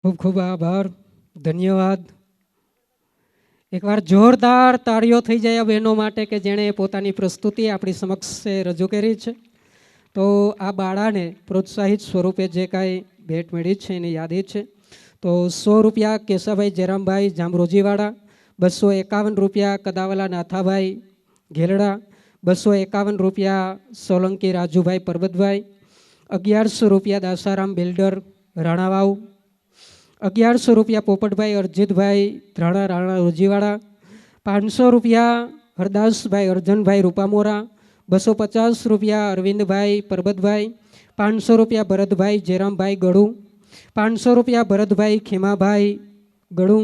ખૂબ ખૂબ આભાર, ધન્યવાદ. એકવાર જોરદાર તાળીઓ થઈ જાય બહેનો માટે કે જેણે પોતાની પ્રસ્તુતિ આપણી સમક્ષ રજૂ કરી છે. તો આ બાળાને પ્રોત્સાહિત સ્વરૂપે જે કાંઈ ભેટ મળી છે એની યાદી છે. તો 100 રૂપિયા કેશાભાઈ જયરામભાઈ જામરોજીવાડા, 251 રૂપિયા કદાવલા નાથાભાઈ ઘેલડા, 251 રૂપિયા સોલંકી રાજુભાઈ પરબતભાઈ, 1100 રૂપિયા દાસારામ બિલ્ડર રાણાવાવ, 1100 રૂપિયા પોપટભાઈ અરજીતભાઈ ધ્રાણા રાણા રોજીવાડા, 500 રૂપિયા હરદાસભાઈ અર્જનભાઈ રૂપામોરા, 250 રૂપિયા અરવિંદભાઈ પરબતભાઈ, 500 રૂપિયા ભરતભાઈ જયરામભાઈ ગળુ, 500 રૂપિયા ભરતભાઈ ખેમાભાઈ ગળુ,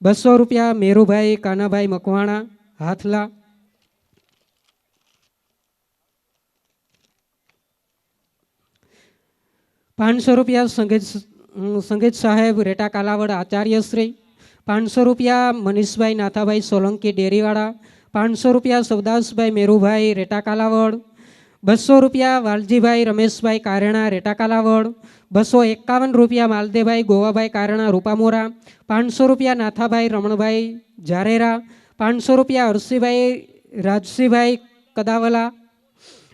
200 રૂપિયા મેરુભાઈ કાનાભાઈ મકવાણા હાથલા, 500 રૂપિયા સંગીત સાહેબ રેટા કાલાવડ આચાર્યશ્રી, 500 રૂપિયા મનીષભાઈ નાથાભાઈ સોલંકી ડેરીવાળા, 500 રૂપિયા સવદાસભાઈ મેરુભાઈ રેટા કાલાવડ, 200 રૂપિયા વાલજીભાઈ રમેશભાઈ કારેણા રેટા કાલાવડ, 251 રૂપિયા માલદેભાઈ ગોવાભાઈ કારેણા રૂપામોરા, 500 રૂપિયા નાથાભાઈ રમણભાઈ જારેરા, 500 રૂપિયા હરસીભાઈ રાજસીભાઈ કદાવલા,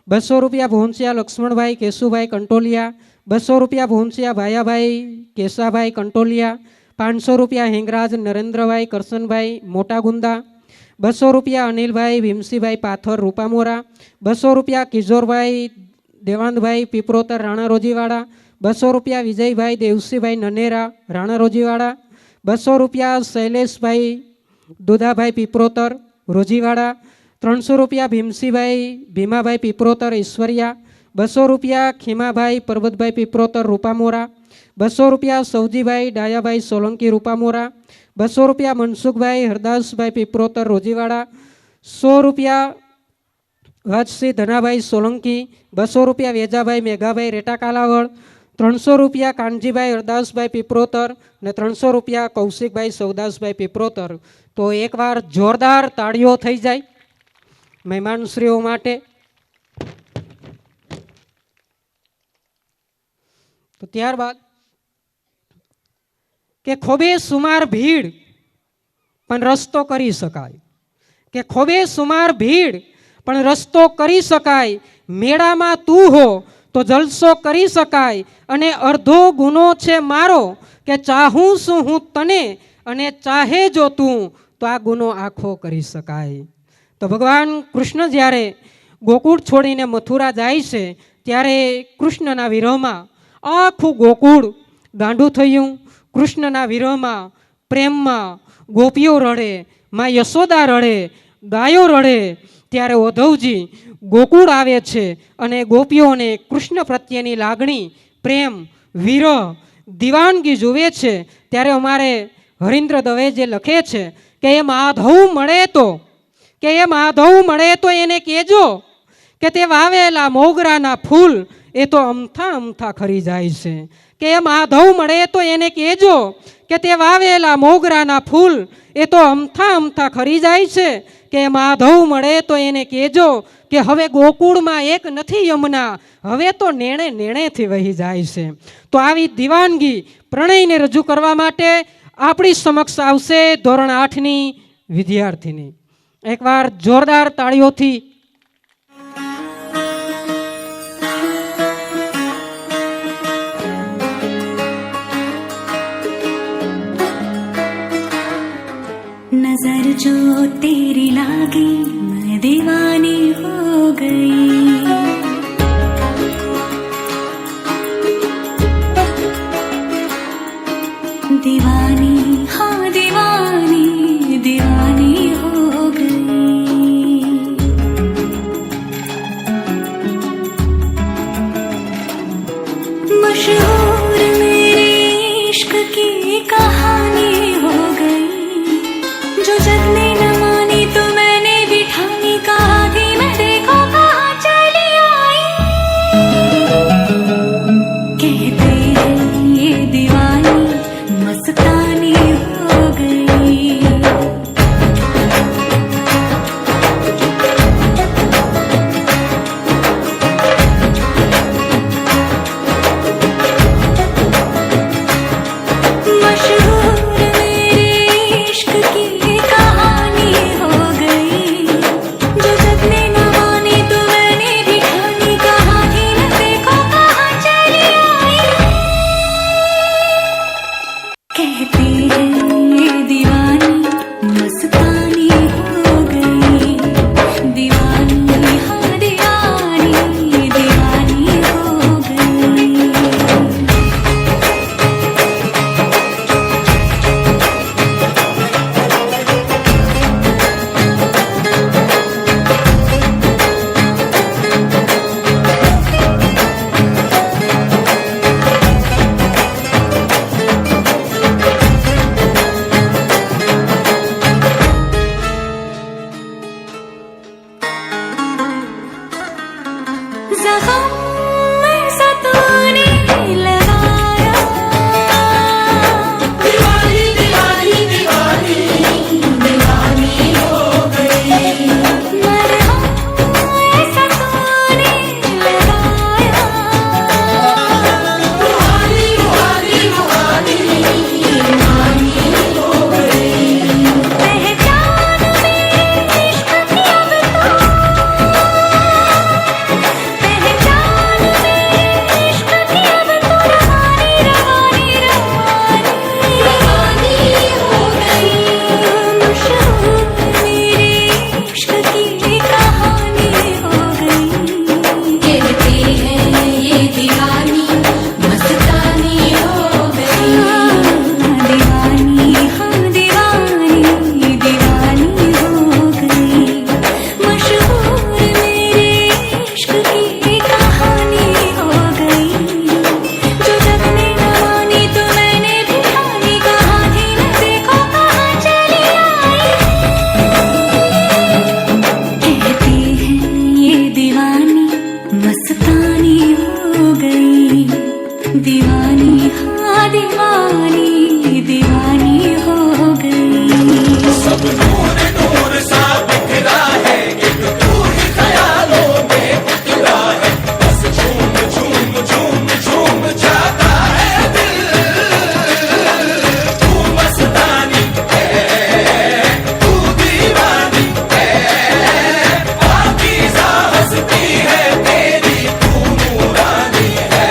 200 રૂપિયા ભોંસિયા લક્ષ્મણભાઈ કેશુભાઈ કંટોલિયા, 200 રૂપિયા ભોંસિયા ભાયાભાઈ કેશાભાઈ કંટોલિયા, 500 રૂપિયા હેંગરાજ નરેન્દ્રભાઈ કરશનભાઈ મોટા ગુંદા, 200 રૂપિયા અનિલભાઈ ભીમસીભાઈ પાથર રૂપામોરા, 200 રૂપિયા કિશોરભાઈ દેવાંતભાઈ પીપરોતર રાણા રોજીવાડા, 200 રૂપિયા વિજયભાઈ દેવસીભાઈ નનેરા રાણા રોજીવાડા, 200 રૂપિયા શૈલેષભાઈ દુદાભાઈ પીપરોતર રોજીવાડા, 300 રૂપિયા ભીમસીભાઈ ભીમાભાઈ પીપરોતર ઈશ્વરિયા, 200 રૂપિયા ખીમાભાઈ પરબતભાઈ પીપરોતર રૂપામોરા, 200 રૂપિયા સૌજીભાઈ ડાયાભાઈ સોલંકી રૂપામોરા, 200 રૂપિયા મનસુખભાઈ હરદાસભાઈ પીપરોતર રોજીવાડા, 100 રૂપિયા વાજસિંહ ધનાભાઈ સોલંકી, 200 રૂપિયા વેજાભાઈ મેઘાભાઈ રેટા કાલાવડ, 300 રૂપિયા કાનજીભાઈ હરદાસભાઈ પીપરોતર ને 300 રૂપિયા કૌશિકભાઈ સૌદાસભાઈ પીપરોતર. તો એકવાર જોરદાર તાળીઓ થઈ જાય મહેમાનશ્રીઓ માટે. તો ત્યારબાદ કે ખોબે સુમાર ભીડ પણ રસ્તો કરી શકાય, કે ખોબે સુમાર ભીડ પણ રસ્તો કરી શકાય, મેળામાં તું હો તો જલસો કરી શકાય, અને અડધો ગુનો છે મારો કે ચાહું છું હું તને, અને ચાહે જો તું તો આ ગુનો આખો કરી શકાય. તો ભગવાન કૃષ્ણ જ્યારે ગોકુળ છોડીને મથુરા જાય છે ત્યારે કૃષ્ણના વિરહમાં આખું ગોકુળ ગાંડું થયું. કૃષ્ણના વિરહમાં પ્રેમમાં ગોપીઓ રડે, માં યશોદા રડે, ગાયો રડે. ત્યારે ઉદ્ધવજી ગોકુળ આવે છે અને ગોપીઓને કૃષ્ણ પ્રત્યેની લાગણી, પ્રેમ, વિરહ, દીવાનગી જુએ છે. ત્યારે અમારે હરીન્દ્ર દવે જે લખે છે કે એ માધવ મળે તો, કે એ માધવ મળે તો એને કહેજો કે તે વાવેલા મોગરાના ફૂલ એ તો અમથા અમથા ખરી જાય છે, કે એ માધવ મળે તો એને કહેજો કે તે વાવેલા મોગરાના ફૂલ એ તો અમથા અમથા ખરી જાય છે, કે માધવ મળે તો એને કહેજો કે હવે ગોકુળમાં એક નથી યમુના, હવે તો નેણે નેણેથી વહી જાય છે. તો આવી દીવાનગી પ્રણયને રજૂ કરવા માટે આપણી સમક્ષ આવશે ધોરણ 8ની વિદ્યાર્થીની. એકવાર જોરદાર તાળીઓથી नजर जो तेरी लागी मैं दीवानी हो गई, दीवानी हाँ दीवानी दीवानी हो गई. मशहूर मेरे इश्क की कहानी हो गई, जो जग ने न मानी तो मैंने भी ठानी, कहा थी मैं देखो कहाँ चली आई. कहते हैं ये दीवानी मस्तानी हो गई. कहती है ये दीवानी मस्तानी हो गई, दीवानी हाँ दीवानी दीवानी हो गई। ज़ख़म ऐसा तूने लगाया, दीवानी दीवानी दीवानी दीवानी हो गई। मरहम ऐसा तूने लगाया, रूहानी रूहानी रूहानी रूहानी हो गई। पहचान मेरे इश्क की अब तो, पहचान मेरे इश्क की अब तो रवानी रवानी रवानी हो गई। मशहूर मेरे इश्क की कहानी हो गई। कहती है ये दीवानी मस्तानी हो गई, दीवानी हाँ दीवानी दीवानी हो गई। मशहूर मेरे इश्क की कहानी हो गई, जो जग ने न मानी तो मैंने भी ठानी। कहाँ थी न देखो कहाँ चली आई। कहती है ये दीवानी मस्तानी हो गई, दीवानी हाँ दीवानी दीवानी हो गई। सब नूर नूर सा बिखरा है, एक तू ही ख्यालों में उतरा है। बस झूम झूम झूम झूम जाता है दिल, तू मस्तानी है तू दीवानी है, पाकीज़ा हस्ती है तेरी तू नूरानी है।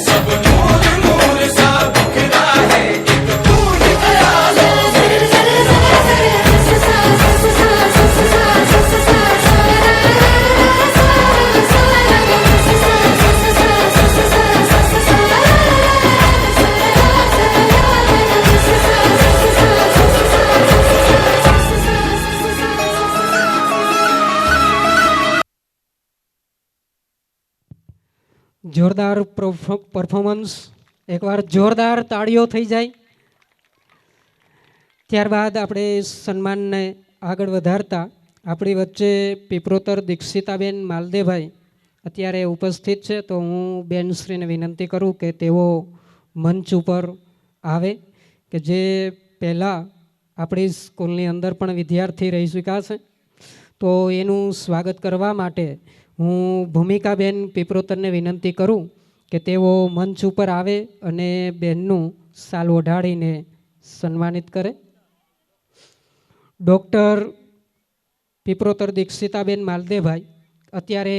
सब नूर नूर सा बिखरा है, एक तू ही ख्यालों જોરદાર પરફોર્મન્સ, એકવાર જોરદાર તાળીઓ થઈ જાય। ત્યારબાદ આપણે સન્માનને આગળ વધારતા આપણી વચ્ચે પીપરોતર દીક્ષિતાબેન માલદેભાઈ અત્યારે ઉપસ્થિત છે, તો હું બેનશ્રીને વિનંતી કરું કે તેઓ મંચ ઉપર આવે, કે જે પહેલાં આપણી સ્કૂલની અંદર પણ વિદ્યાર્થી રહી ચૂક્યા છે, તો એનું સ્વાગત કરવા માટે હું ભૂમિકાબેન પીપરોતરને વિનંતી કરું કે તેઓ મંચ ઉપર આવે અને બેનનું શાલ ઓઢાડીને સન્માનિત કરે। ડૉક્ટર પીપરોતર દીક્ષિતાબેન માલદેભાઈ અત્યારે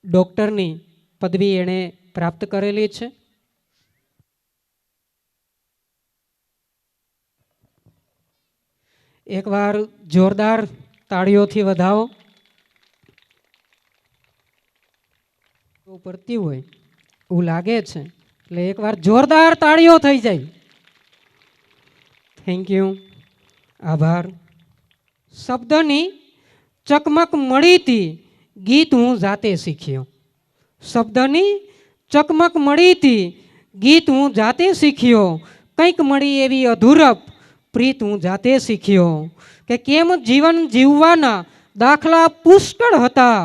ડૉક્ટરની પદવી એણે પ્રાપ્ત કરેલી છે। એકવાર જોરદાર તાળીઓથી વધાવો। પડતી હોય એવું લાગે છે, એટલે એકવાર જોરદાર તાળીઓ થઈ જાય। થેન્ક યુ, આભાર। શબ્દની ચકમક મળીથી ગીત હું જાતે શીખ્યો, શબ્દની ચકમક મળીથી ગીત હું જાતે શીખ્યો। કંઈક મળી એવી અધૂરપ પ્રીત હું જાતે શીખ્યો, કે કેમ જીવન જીવવાના દાખલા પુષ્કળ હતા,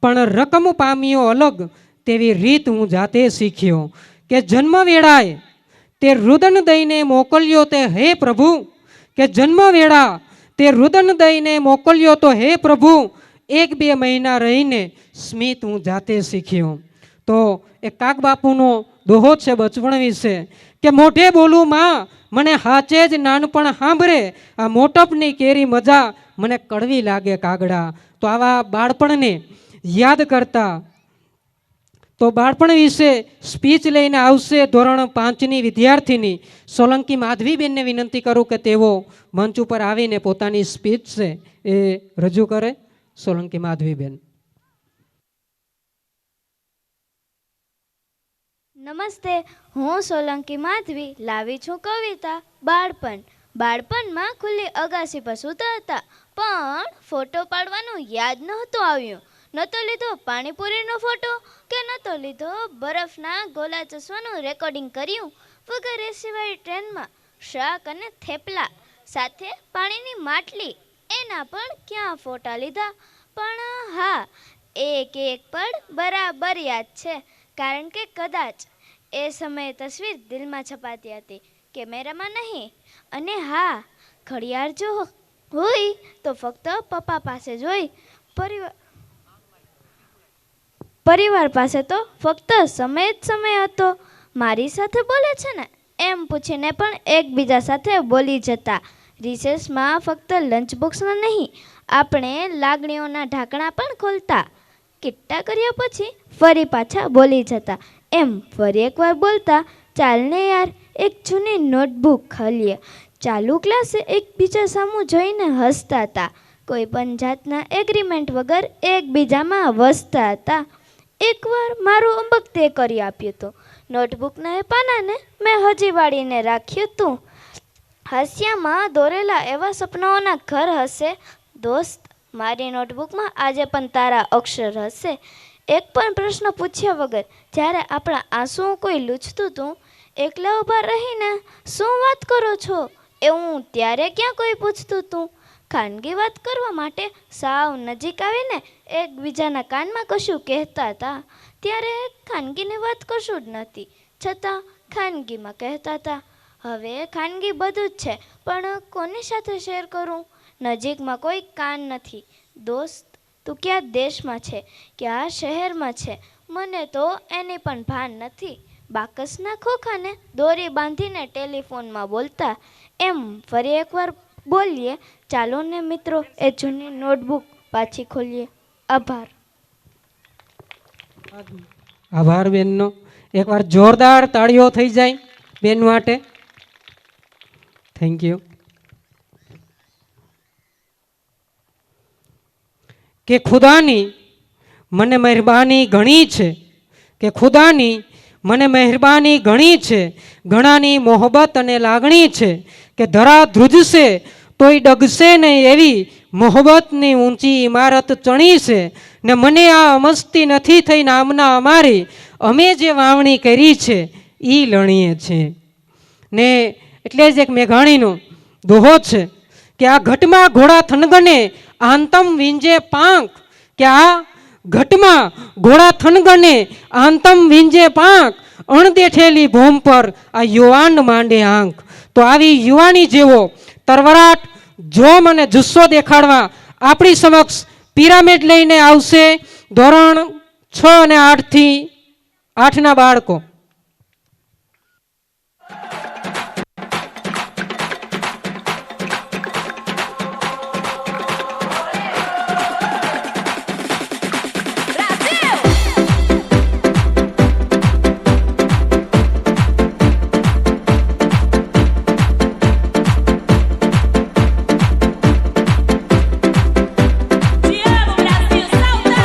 પણ રકમ પામ્યો અલગ તેવી રીત હું જાતે શીખ્યો। કે જન્મ વેળાએ તે રુદન દઈને મોકલ્યો તે હે પ્રભુ, કે જન્મ વેળા તે રુદન દઈને મોકલ્યો તો હે પ્રભુ, 1-2 મહિના રહીને સ્મિત હું જાતે શીખ્યો। તો એ કાગબાપુનો દોહો છે બચપણ વિશે, કે મોઢે બોલું માં મને હાચે જ નાનપણ સાંભળે, આ મોટપની કેરી મજા મને કડવી લાગે કાગડા। તો આવા બાળપણને યાદ કરતા તો બાળપણ વિશે સ્પીચ લઈને આવશે ધોરણ 5ની વિદ્યાર્થીની સોલંકી માધવીબેનને વિનંતી કરું કે તેઓ મંચ ઉપર આવીને પોતાની સ્પીચ છે એ રજૂ કરે. સોલંકી માધવીબેન. નમસ્તે, હું સોલંકી માધવી લાવી છું કવિતા બાળપણ. બાળપણમાં ખુલ્લી અગાસી પર સૂતા હતા, પણ ફોટો પાડવાનું યાદ નહોતું આવ્યું. ન તો લીધો પાણીપુરીનો ફોટો કે ન તો લીધો બરફના ગોલા ચસવાનું રેકોર્ડિંગ કર્યું. વગર એ સિવાય ટ્રેનમાં શાક અને થેપલા સાથે પાણીની માટલી, એના પણ ક્યાં ફોટા લીધા. પણ હા, એક એક પળ બરાબર યાદ છે, કારણ કે કદાચ એ સમયે તસવીર દિલમાં છપાતી હતી, કેમેરામાં નહીં. અને હા, ઘડિયાળ જો હોય તો ફક્ત પપ્પા પાસે જ હોય. પરિવાર પાસે તો ફક્ત સમય જ સમય હતો. મારી સાથે બોલે છે ને એમ પૂછીને પણ એકબીજા સાથે બોલી જતા. રિસેસમાં ફક્ત લંચ બોક્સના નહીં, આપણે લાગણીઓના ઢાંકણા પણ ખોલતા. કિટ્ટા કર્યા પછી ફરી પાછા બોલી જતા. એમ ફરી એકવાર બોલતા, ચાલને યાર એક જૂની નોટબુક ખોલીએ. ચાલુ ક્લાસે એકબીજા સામું જોઈને હસતા હતા. કોઈ પણ જાતના એગ્રીમેન્ટ વગર એકબીજામાં વસતા હતા. એકવાર મારું અંબક તે કરી આપ્યું હતું. નોટબુકના એ પાનાને મેં હજી વાળીને રાખ્યું હતું. હાસ્યામાં દોરેલા એવા સપનાઓના ઘર હશે. દોસ્ત, મારી નોટબુકમાં આજે પણ તારા અક્ષર હશે. એક પણ પ્રશ્ન પૂછ્યા વગર જ્યારે આપણા આંસુઓ કોઈ લૂછતું હતું, એકલા ઊભા રહીને શું વાત કરો છો એવું ત્યારે ક્યાં કોઈ પૂછતું હતું. ખાનગી વાત કરવા માટે સાવ નજીક આવીને એકબીજાના કાનમાં કશું કહેતા હતા. ત્યારે ખાનગીની વાત કશું જ નથી, છતાં ખાનગીમાં કહેતા હતા. હવે ખાનગી બધું જ છે, પણ કોની સાથે શેર કરું? નજીકમાં કોઈ કાન નથી. દોસ્ત, તું કયા દેશમાં છે, કયા શહેરમાં છે, મને તો એની પણ ભાન નથી. બાકસના ખોખાને દોરી બાંધીને ટેલિફોનમાં બોલતા. એમ ફરી એકવાર બોલીએ, ચાલો ને મિત્રો એ જૂની નોટબુક પાછી ખોલીએ. આભાર. આભાર બેનનો. એકવાર જોરદાર તાળીઓ થઈ જાય બેન માટે. Thank you. કે ખુદાની મને મહેરબાની ઘણી છે, કે ખુદાની મને મહેરબાની ઘણી છે, ઘણાની મોહબ્બત અને લાગણી છે, કે ધરા ધ્રુજશે તોય ડગશે નહીં એવી મોહબ્બતની ઊંચી ઇમારત ચણી છે. ને મને આ મસ્તી નથી થઈ નામના અમારી, અમે જે વાવણી કરી છે એ લણીએ છે. ને એટલે જ એક મેઘાણીનો દોહો છે કે આ ઘટમાં ઘોડા થનગને આંતમ વિંજે પાંખ, કે આ ઘટમાં ઘોડા થનગને આંતમ વિંજે પાંખ, અણદેઠેલી ભૂમ પર આ યુવાન માંડે આંખ. તો આવી યુવાની જેવો તરવરાટ જોમ અને જુસ્સો દેખાડવા આપણી સમક્ષ પિરામિડ લઈને આવશે ધોરણ 6 અને 8ના બાળકો. Brasil, salta!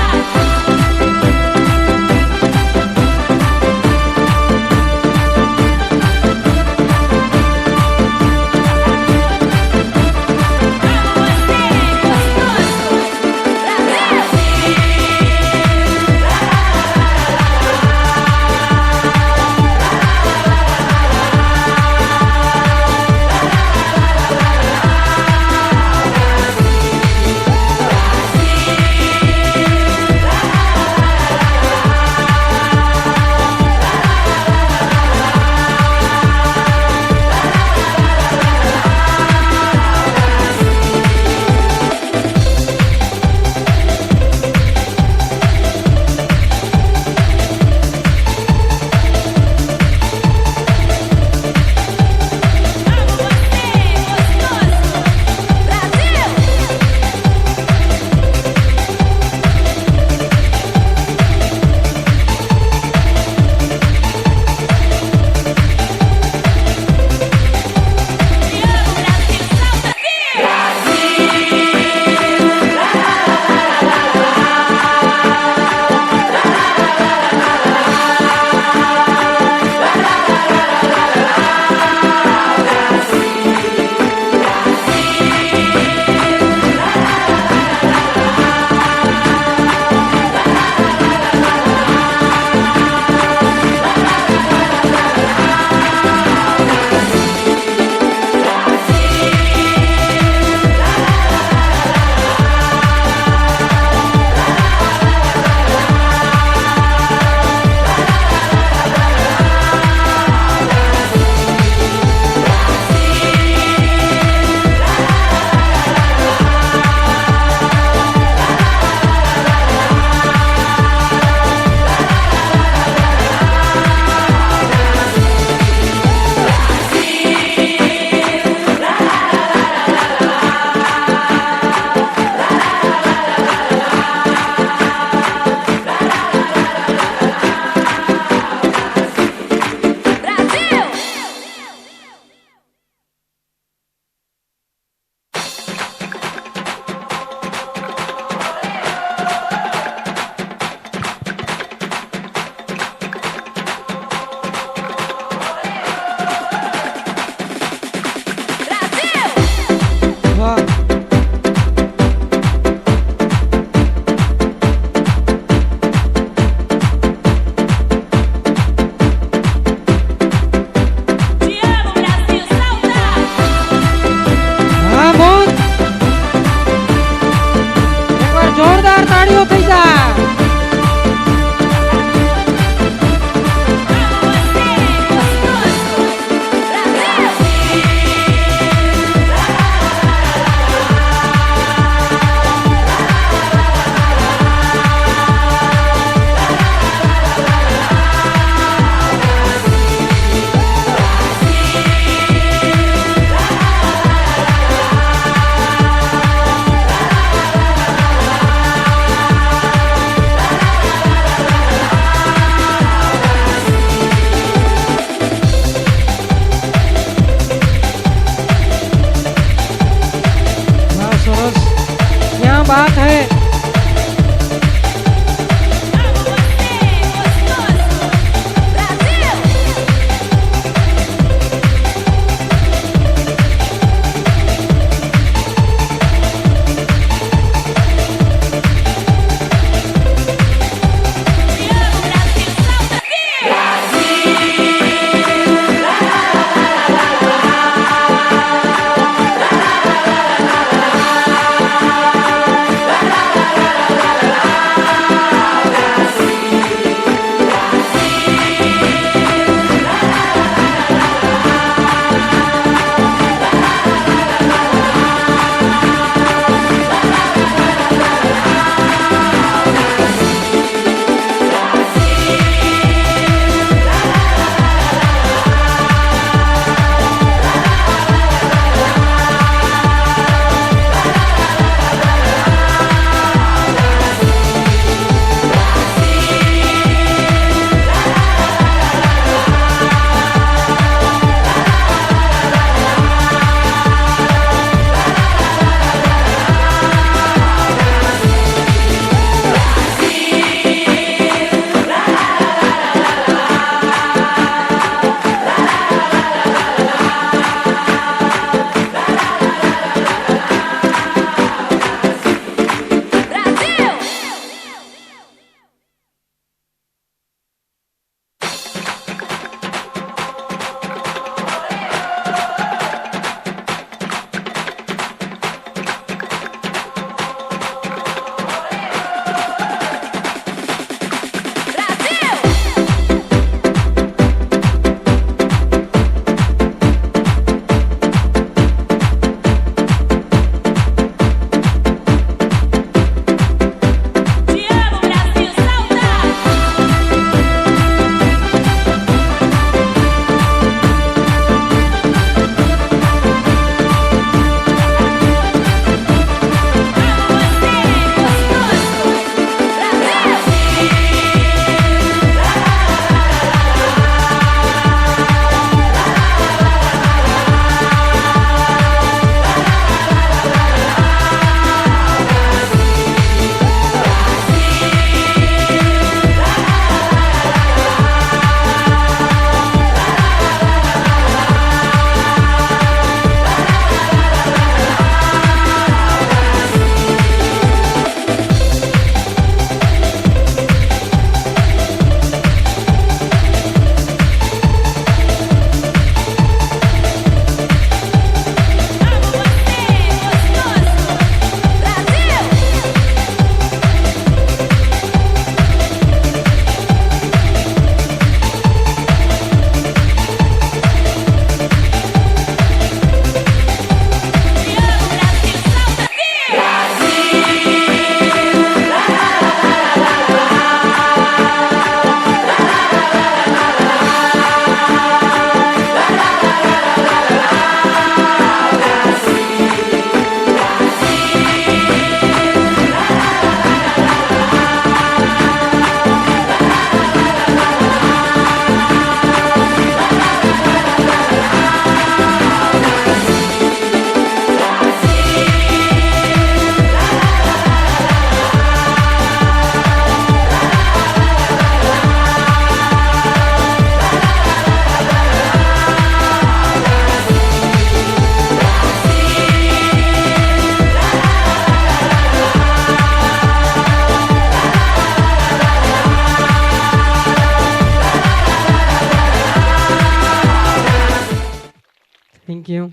થેન્ક યુ,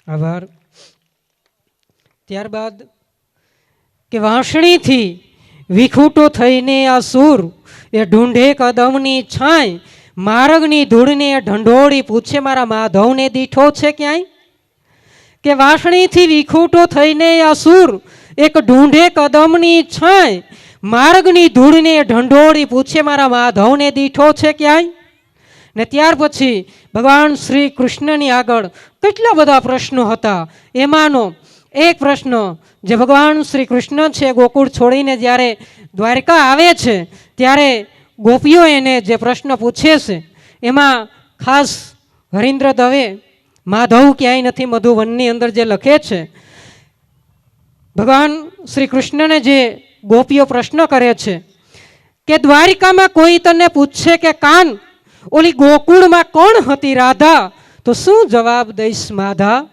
આભાર. ત્યારબાદ કે વાંસળીથી વિખૂટો થઈને આ સૂર એ ઢૂંઢે કદમની છાંય, માર્ગની ધૂળને ઢંઢોળી પૂછે મારા માધવને દીઠો છે ક્યાંય. કે વાંસળીથી વિખૂટો થઈને આ સૂર એક ઢૂંઢે કદમની છાંય, માર્ગની ધૂળને ઢંઢોળી પૂછે મારા માધવને દીઠો છે ક્યાંય. ને ત્યાર પછી ભગવાન શ્રી કૃષ્ણની આગળ કેટલા બધા પ્રશ્નો હતા. એમાંનો એક પ્રશ્ન જે ભગવાન શ્રી કૃષ્ણ છે ગોકુળ છોડીને જ્યારે દ્વારકા આવે છે ત્યારે ગોપીઓ એને જે પ્રશ્ન પૂછે છે એમાં ખાસ હરીન્દ્ર દવે માધવ ક્યાંય નથી મધુવનની અંદર જે લખે છે, ભગવાન શ્રી કૃષ્ણને જે ગોપીઓ પ્રશ્ન કરે છે કે દ્વારિકામાં કોઈ તને પૂછે કે કાન ઓલી ગોકુળમાં કોણ હતી રાધા, તો શું જવાબ દઈશ માધા.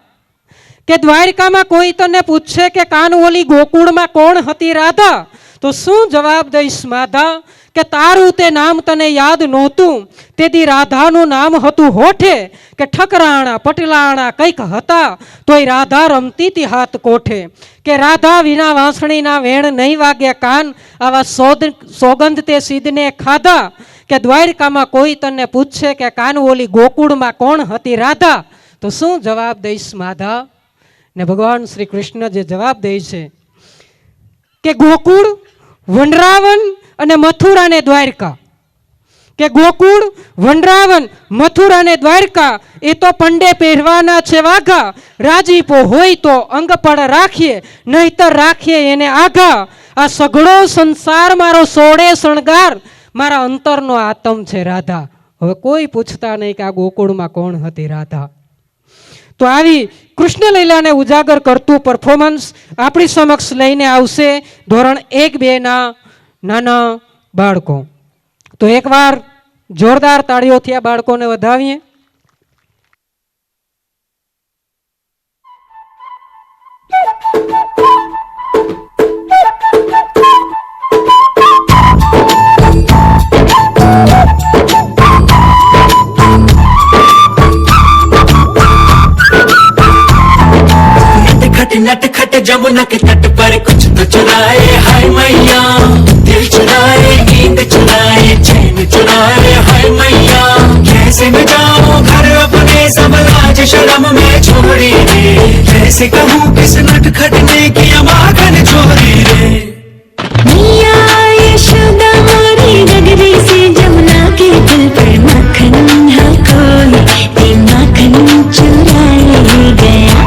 કે દ્વારિકામાં કોઈ તને પૂછે કે કાન ઓલી ગોકુળમાં કોણ હતી રાધા, તો શું જવાબ દઈશ માધા. કે તારું તે નામ તને યાદ નહોતું, તેથી રાધાનું નામ હતું હોઠે. કે ઠકરાણા પટલાણા કંઈક હતા, તોય રાધા રમતી તી હાથ કોઠે. કે રાધા વિના વાંસળીના વેણ નહીં વાગે કાન, આવા સોગંદ તે સિદ્ધને ખાધા. કે દ્વારકામાં કોઈ તને પૂછે કે કાન ઓલી ગોકુળમાં કોણ હતી રાધા, તો શું જવાબ દઈશ માધા. ને ભગવાન શ્રી કૃષ્ણ જે જવાબ દે છે કે ગોકુળ, વનરાવન અને મથુરા ને દ્વારકા. કે ગોકુળ, વનરાવન, મથુરા ને દ્વારકા એ તો પંડે પહેરવાના છે વાઘા. રાજીપો હોય તો અંગ પર રાખીએ, નહીતર રાખીએ એને આઘા. આ સઘળો સંસાર મારો સોળે શણગાર, મારા અંતરનો આતમ છે રાધા. હવે કોઈ પૂછતા નહીં કે આ ગોકુળમાં કોણ હતી રાધા. તો આવી કૃષ્ણ લીલાને ઉજાગર કરતું પરફોર્મન્સ આપણી સમક્ષ લઈને આવશે ધોરણ 1-2 ના નાના બાળકો. તો એકવાર જોરદાર તાળીઓથી આ બાળકોને વધાવીએ. नटखट जमुना के तट पर कुछ तो चुराए, हाय मैया दिल चुराए, नींद चुराए, चैन चुराए, हाय मैया कैसे न जाऊं घर अपने, सब लाज शर्म में छोड़ी रे. कैसे कहूँ किस नटखट ने किया माखन चोरी रे. मैया यशोदा मोरी नगरी से जमुना के दिल पर मक्खन है कोई, ते माखन चुराए गया.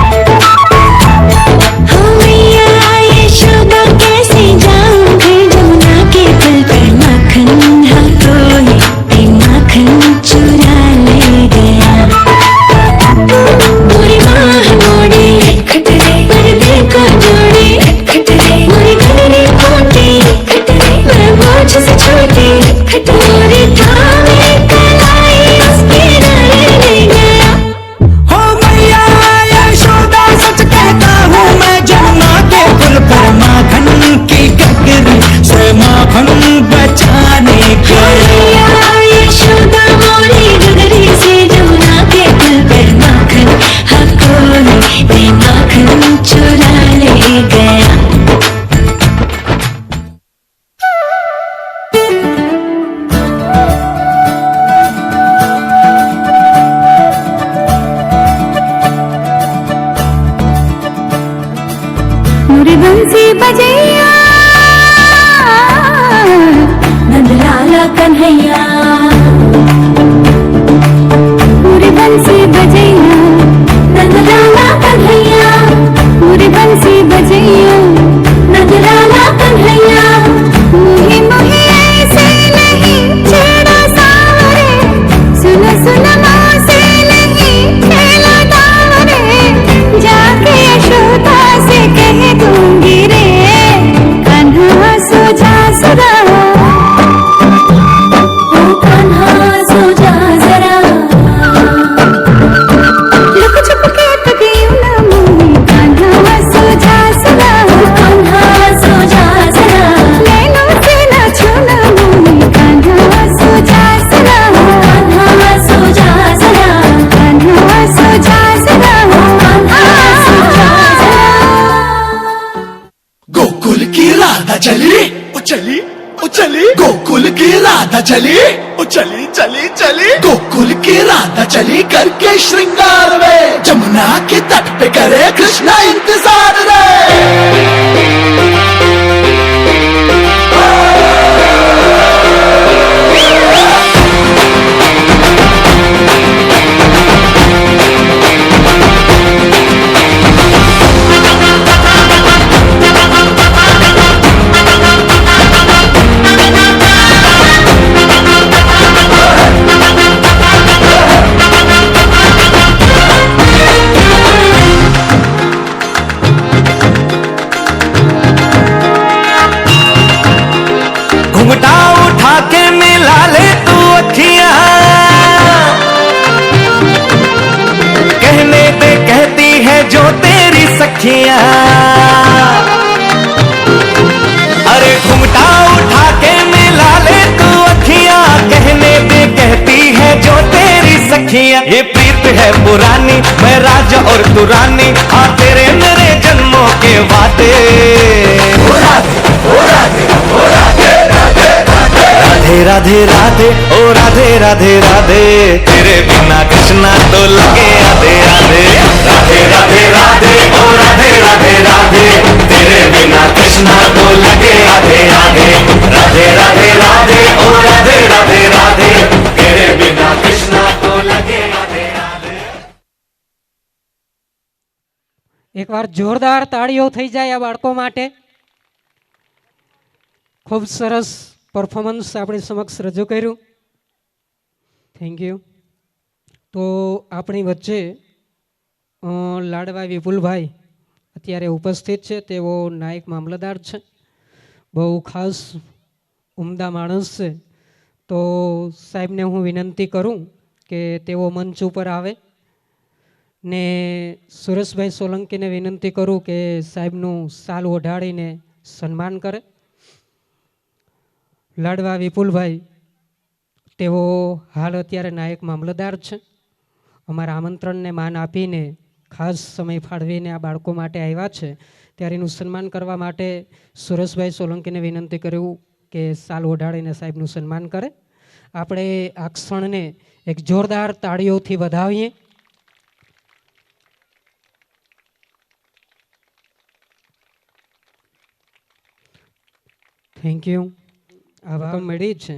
चली चली चली गोकुल की राधा चली चली चली चली गोकुल की राधा चली करके श्रृंगार में जमुना के तट पे करे कृष्णा इंतजार रे घुंघटा उठा के मिला ले तू अखियां कहने पे कहती है जो तेरी सखियां अरे घुंघटा उठा के मिला ले तू अखियां कहने पे कहती है जो तेरी सखियां ये प्रीत है पुरानी मैं राजा और तू रानी हाँ तेरे मेरे जन्मों के वादे राधे राधे ओ राधे राधे राधे तेरे बिना कृष्णा तो लगे आधे आधे राधे राधे राधे ओ राधे राधे राधे तेरे बिना कृष्णा तो लगे आधे आधे राधे राधे राधे ओ राधे राधे राधे तेरे बिना कृष्णा तो लगे आधे आधे એક વાર જોરદાર તાળીઓ થઈ જાય આ બાળકો માટે. ખૂબ સરસ પરફોર્મન્સ આપણી સમક્ષ રજૂ કર્યું. Thank you. તો આપણી વચ્ચે લાડવા વિપુલભાઈ અત્યારે ઉપસ્થિત છે. તેઓ નાયક મામલતદાર છે. બહુ ખાસ ઉમદા માણસ છે. તો સાહેબને હું વિનંતી કરું કે તેઓ મંચ ઉપર આવે ને સુરેશભાઈ સોલંકીને વિનંતી કરું કે સાહેબનું સાલ ઓઢાડીને સન્માન કરે. લાડવા વિપુલભાઈ તેઓ હાલ અત્યારે નાયક મામલતદાર છે. અમારા આમંત્રણને માન આપીને ખાસ સમય ફાળવીને આ બાળકો માટે આવ્યા છે. ત્યારે એનું સન્માન કરવા માટે સુરેશભાઈ સોલંકીને વિનંતી કર્યું કે સાલ ઓઢાડીને સાહેબનું સન્માન કરે. આપણે આ ક્ષણને એક જોરદાર તાળીઓથી વધાવીએ. Thank you. આ રકમ મળી છે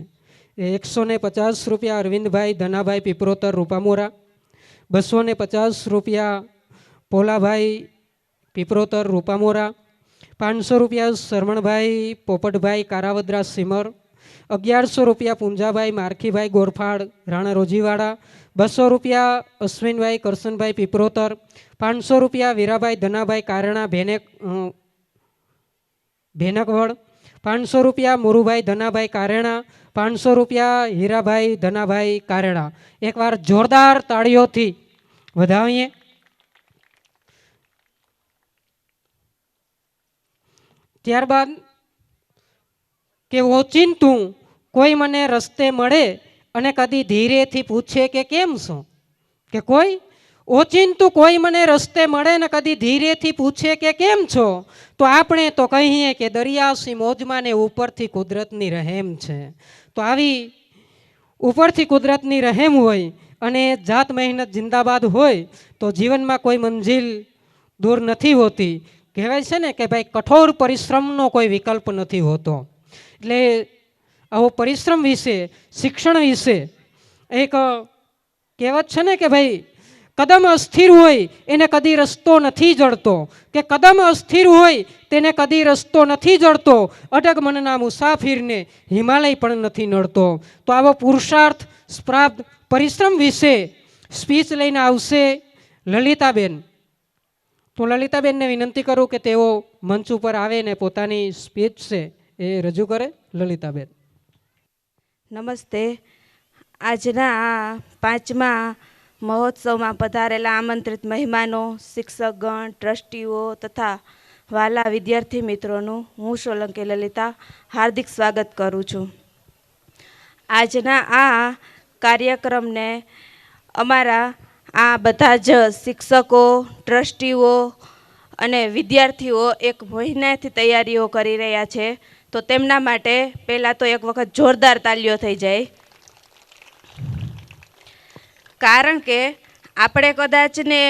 એ 150 રૂપિયા અરવિંદભાઈ ધનાભાઈ પીપરોતર રૂપામોરા, 250 રૂપિયા પોલાભાઈ પીપરોતર રૂપામોરા, 500 રૂપિયા શરમણભાઈ પોપટભાઈ કારાવદ્રા સિમર, 1100 રૂપિયા પુંજાભાઈ મારખીભાઈ ગોરફાડ રાણા રોજીવાડા, 200 રૂપિયા અશ્વિનભાઈ કરશનભાઈ પીપરોતર, 500 રૂપિયા વીરાભાઈ ધનાભાઈ કારણા ભેનકવડ, 500 રૂપિયા મોરુભાઈ ધનાભાઈ કારેણા, 500 રૂપિયા હીરાભાઈ ધનાભાઈ કારેણા. એકવાર જોરદાર તાળીઓથી વધાવીએ. ત્યારબાદ કે ઓચિંતું કોઈ મને રસ્તે મળે અને કદી ધીરેથી પૂછે કે કેમ છો, કે કોઈ ઓચિંતું કોઈ મને રસ્તે મળે ને કદી ધીરેથી પૂછે કે કેમ છો, તો આપણે તો કહીએ કે દરિયાસી મોજમાં ને ઉપરથી કુદરતની રહેમ છે. તો આવી ઉપરથી કુદરતની રહેમ હોય અને જાત મહેનત જિંદાબાદ હોય તો જીવનમાં કોઈ મંજિલ દૂર નથી હોતી. કહેવાય છે ને કે ભાઈ કઠોર પરિશ્રમનો કોઈ વિકલ્પ નથી હોતો. એટલે આવો પરિશ્રમ વિશે, શિક્ષણ વિશે એક કહેવત છે ને કે ભાઈ કદમ અસ્થિર હોય એને કદી રસ્તો નથી જડતો, કે કદમ અસ્થિર હોય તેને કદી રસ્તો નથી જડતો, અટક મનના મુસાફિરને હિમાલય પણ નથી નડતો. તો આવો પુરુષાર્થ પ્રાપ્ત પરિશ્રમ વિશે સ્પીચ લઈને આવશે લલિતાબેન. તો લલિતાબેનને વિનંતી કરું કે તેઓ મંચ ઉપર આવે ને પોતાની સ્પીચ છે એ રજૂ કરે. લલિતાબેન. નમસ્તે. આજના આ 5મા મહોત્સવમાં પધારેલા આમંત્રિત મહેમાનો, શિક્ષકગણ, ટ્રસ્ટીઓ તથા વાલા વિદ્યાર્થી મિત્રોનું હું સોલંકી લલિતા હાર્દિક સ્વાગત કરું છું. આજના આ કાર્યક્રમને અમારા આ બધા જ શિક્ષકો, ટ્રસ્ટીઓ અને વિદ્યાર્થીઓ એક મહિનાથી તૈયારીઓ કરી રહ્યા છે. તો તેમના માટે પહેલાં તો એક વખત જોરદાર તાલીઓ થઈ જાય. કારણ કે આપણે કદાચ ને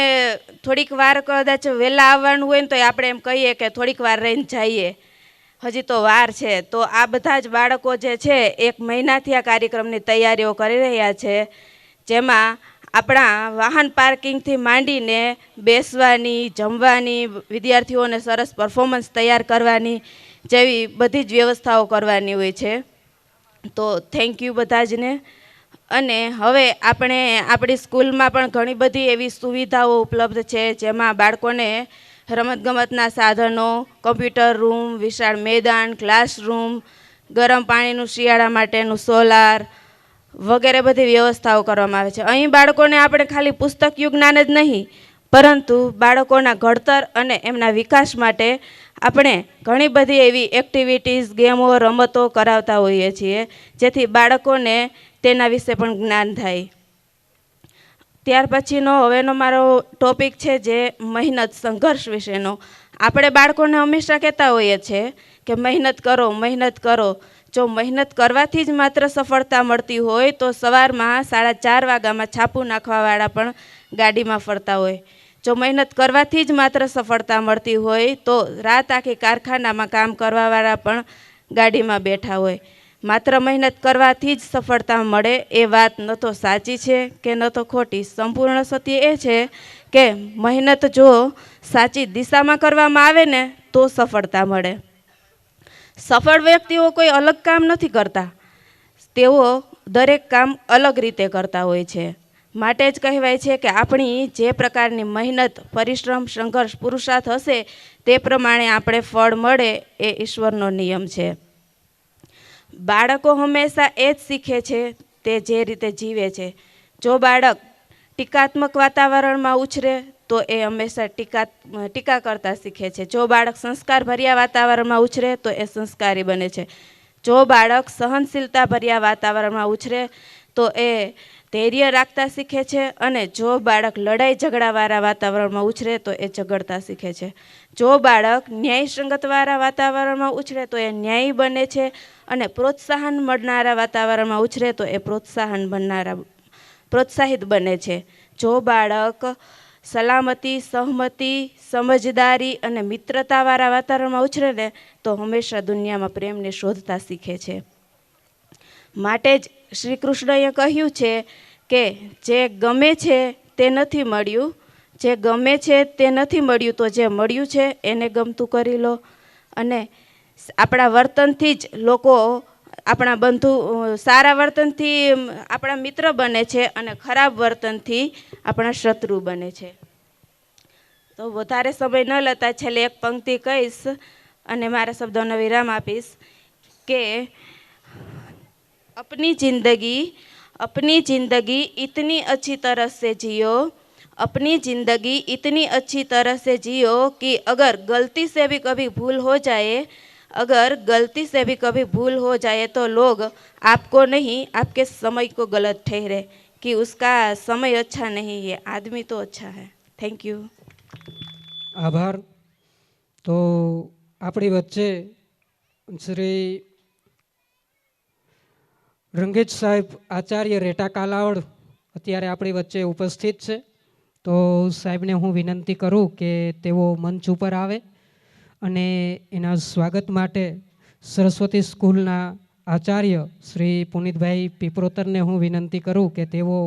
થોડીક વાર કદાચ વહેલા આવવાનું હોય ને તો આપણે એમ કહીએ કે થોડીક વાર રહીને જઈએ, હજી તો વાર છે. તો આ બધા જ બાળકો જે છે 1 મહિનાથી આ કાર્યક્રમની તૈયારીઓ કરી રહ્યા છે, જેમાં આપણા વાહન પાર્કિંગથી માંડીને બેસવાની, જમવાની, વિદ્યાર્થીઓને સરસ પરફોર્મન્સ તૈયાર કરવાની જેવી બધી જ વ્યવસ્થાઓ કરવાની હોય છે. તો થેન્ક યુ બધા જને. અને હવે આપણે આપણી સ્કૂલમાં પણ ઘણી બધી એવી સુવિધાઓ ઉપલબ્ધ છે, જેમાં બાળકોને રમતગમતના સાધનો, કમ્પ્યુટર રૂમ, વિશાળ મેદાન, ક્લાસરૂમ, ગરમ પાણીનું શિયાળા માટેનું સોલાર વગેરે બધી વ્યવસ્થાઓ કરવામાં આવે છે. અહીં બાળકોને આપણે ખાલી પુસ્તકિયું જ્ઞાન જ નહીં, પરંતુ બાળકોના ઘડતર અને એમના વિકાસ માટે આપણે ઘણી બધી એવી એક્ટિવિટીઝ, ગેમો, રમતો કરાવતા હોઈએ છીએ, જેથી બાળકોને તેના વિશે પણ જ્ઞાન થાય. ત્યાર પછીનો હવેનો મારો ટોપિક છે જે મહેનત, સંઘર્ષ વિશેનો. આપણે બાળકોને હંમેશા કહેતા હોઈએ છીએ કે મહેનત કરો, મહેનત કરો. જો મહેનત કરવાથી જ માત્ર સફળતા મળતી હોય તો સવારમાં 4:30 વાગ્યામાં છાપું નાખવાવાળા પણ ગાડીમાં ફરતા હોય. જો મહેનત કરવાથી જ માત્ર સફળતા મળતી હોય તો રાત આખી કારખાનામાં કામ કરવાવાળા પણ ગાડીમાં બેઠા હોય. માત્ર મહેનત કરવાથી જ સફળતા મળે એ વાત ન તો સાચી છે કે ન તો ખોટી. સંપૂર્ણ સત્ય એ છે કે મહેનત જો સાચી દિશામાં કરવામાં આવે ને તો સફળતા મળે. સફળ વ્યક્તિઓ કોઈ અલગ કામ નથી કરતા, તેઓ દરેક કામ અલગ રીતે કરતા હોય છે. માટે જ કહેવાય છે કે આપણી જે પ્રકારની મહેનત, પરિશ્રમ, સંઘર્ષ, પુરુષાર્થ હશે તે પ્રમાણે આપણે ફળ મળે એ ઈશ્વરનો નિયમ છે. બાળકો હંમેશા એ જ શીખે છે તે જે રીતે જીવે છે. જો બાળક ટીકાત્મક વાતાવરણમાં ઉછરે તો એ હંમેશા ટીકા કરતા શીખે છે. જો બાળક સંસ્કાર ભર્યા વાતાવરણમાં ઉછરે તો એ સંસ્કારી બને છે. જો બાળક સહનશીલતા ભર્યા વાતાવરણમાં ઉછરે તો એ ધૈર્ય રાખતા શીખે છે. અને જો બાળક લડાઈ ઝઘડાવાળા વાતાવરણમાં ઉછરે તો એ ઝઘડતા શીખે છે. જો બાળક ન્યાયસંગતવાળા વાતાવરણમાં ઉછરે તો એ ન્યાયી બને છે. અને પ્રોત્સાહન મળનારા વાતાવરણમાં ઉછરે તો એ પ્રોત્સાહિત બને છે. જો બાળક સલામતી, સહમતિ, સમજદારી અને મિત્રતાવાળા વાતાવરણમાં ઉછરે ને તો હંમેશા દુનિયામાં પ્રેમને શોધતા શીખે છે. માટે જ શ્રી કૃષ્ણએ કહ્યું છે કે જે ગમે છે તે નથી મળ્યું, જે ગમે છે તે નથી મળ્યું તો જે મળ્યું છે એને ગમતું કરી લો. અને આપણા વર્તનથી જ લોકો આપણા બંધુ, સારા વર્તનથી આપણા મિત્ર બને છે અને ખરાબ વર્તનથી આપણા શત્રુ બને છે. તો વધારે સમય ન લેતા છેલ્લે એક પંક્તિ કહીશ અને મારા શબ્દોનો વિરામ આપીશ કે अपनी जिंदगी इतनी अच्छी तरह से जियो, अपनी जिंदगी इतनी अच्छी तरह से जियो कि अगर गलती से भी कभी भूल हो जाए, अगर गलती से भी कभी भूल हो जाए तो लोग आपको नहीं आपके समय को गलत ठहरे कि उसका समय अच्छा नहीं है, आदमी तो अच्छा है. Thank you. આભાર. તો આપણી વચ્ચે શ્રી રંગેજ સાહેબ આચાર્ય રેટા કાલાવડ અત્યારે આપણી વચ્ચે ઉપસ્થિત છે. તો સાહેબને હું વિનંતી કરું કે તેઓ મંચ ઉપર આવે અને એના સ્વાગત માટે સરસ્વતી સ્કૂલના આચાર્ય શ્રી પુનિતભાઈ પીપરોતરને હું વિનંતી કરું કે તેઓ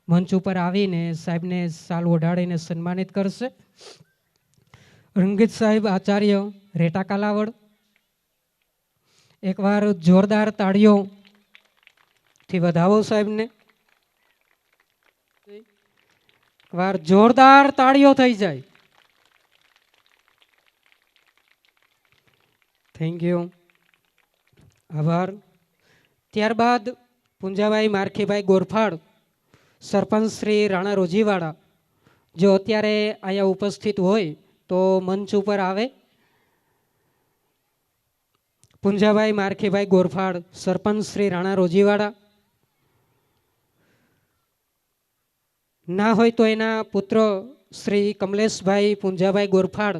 મંચ ઉપર આવીને સાહેબને શાલ ઓઢાડીને સન્માનિત કરશે. રંગીત સાહેબ આચાર્ય રેટા કાલાવડ, એકવાર જોરદાર તાળીઓથી વધાવો સાહેબને. એકવાર જોરદાર તાળીઓ થઈ જાય. Thank you. આભાર. ત્યારબાદ પુંજાભાઈ મારખીભાઈ ગોરફાડ, સરપંચ શ્રી રાણા રોજીવાડા, જો અત્યારે અહીંયા ઉપસ્થિત હોય તો મંચ ઉપર આવે. પુંજાભાઈ મારખીભાઈ ગોરફાડ, સરપંચ શ્રી રાણા રોજીવાડા. ના હોય તો એના પુત્ર શ્રી કમલેશભાઈ પુંજાભાઈ ગોરફાડ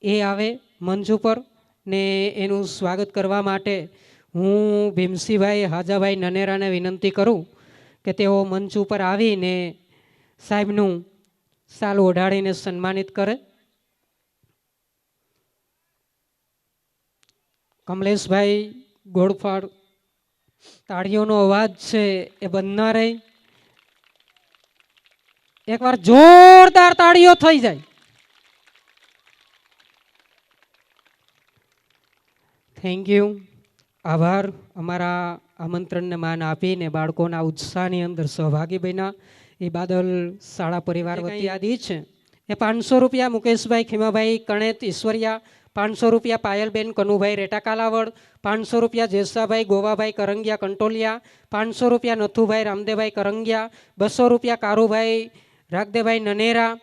એ આવે મંચ ઉપર. ને એનું સ્વાગત કરવા માટે હું ભીમસિંહભાઈ હાજાભાઈ નનેરાને વિનંતી કરું કે તેઓ મંચ ઉપર આવીને સાહેબનું શાલ ઓઢાડીને સન્માનિત કરે. કમલેશભાઈ ગોળફાડ, તાળીઓનો અવાજ છે એ બંધ ના રહે. એકવાર જોરદાર તાળીઓ થઈ જાય. થેન્ક યુ, આભાર અમારા આમંત્રણને માન આપીને બાળકોના ઉત્સાહની અંદર સહભાગી બન્યા એ બાદલ શાળા પરિવાર વતી યાદી છે એ 500 રૂપિયા મુકેશભાઈ ખીમાભાઈ કણેત ઈશ્વરિયા, 500 રૂપિયા પાયલબેન કનુભાઈ રેટા કાલાવડ, 500 રૂપિયા જેસાભાઈ ગોવાભાઈ કરંગિયા કંટોલિયા, 500 રૂપિયા નથુભાઈ રામદેવભાઈ કરંગિયા, 200 રૂપિયા કારુભાઈ રાગદેભાઈ નનેરા,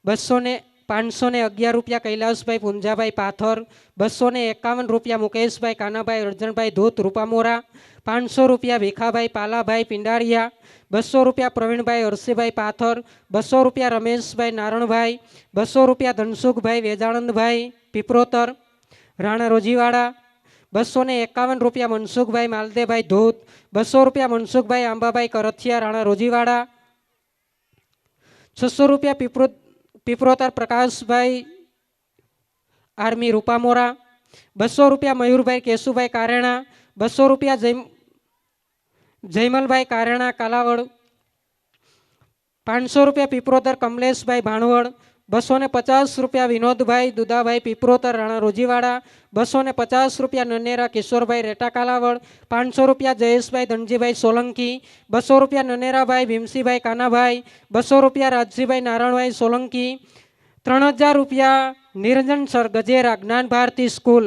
511 રૂપિયા કૈલાસભાઈ પુંજાભાઈ પાથર, 251 રૂપિયા મુકેશભાઈ કાનાભાઈ અર્જણભાઈ ધોત રૂપામોરા, 500 રૂપિયા ભીખાભાઈ પાલાભાઈ પિંડારિયા, 200 રૂપિયા પ્રવીણભાઈ અરસીભાઈ પાથર, 200 રૂપિયા રમેશભાઈ નારણભાઈ, 200 રૂપિયા ધનસુખભાઈ વેજાણંદભાઈ પીપરોતર રાણા રોજીવાડા, 251 રૂપિયા મનસુખભાઈ માલદેભાઈ ધોત, 200 રૂપિયા મનસુખભાઈ આંબાભાઈ કરથિયા રાણા રોજીવાડા, 600 રૂપિયા પીપરોતર પ્રકાશભાઈ આર્મી રૂપામોરા, 200 રૂપિયા મયુરભાઈ કેશુભાઈ કારેણા, 200 રૂપિયા જયમલભાઈ કારેણા કાલાવડ, 500 રૂપિયા પીપરોતર કમલેશભાઈ ભાણવડ, 250 રૂપિયા વિનોદભાઈ દુદાભાઈ પીપરોતર રાણા રોજીવાડા, 250 રૂપિયા નનેરા કિશોરભાઈ રેટા કાલાવડ, 500 રૂપિયા જયેશભાઈ ધનજીભાઈ સોલંકી, 200 રૂપિયા નનેરાભાઈ ભીમસિંહભાઈ કાનાભાઈ, 200 રૂપિયા રાજજીભાઈ નારાયણભાઈ સોલંકી, 3000 રૂપિયા નિરંજન સર ગજેરા જ્ઞાન ભારતી સ્કૂલ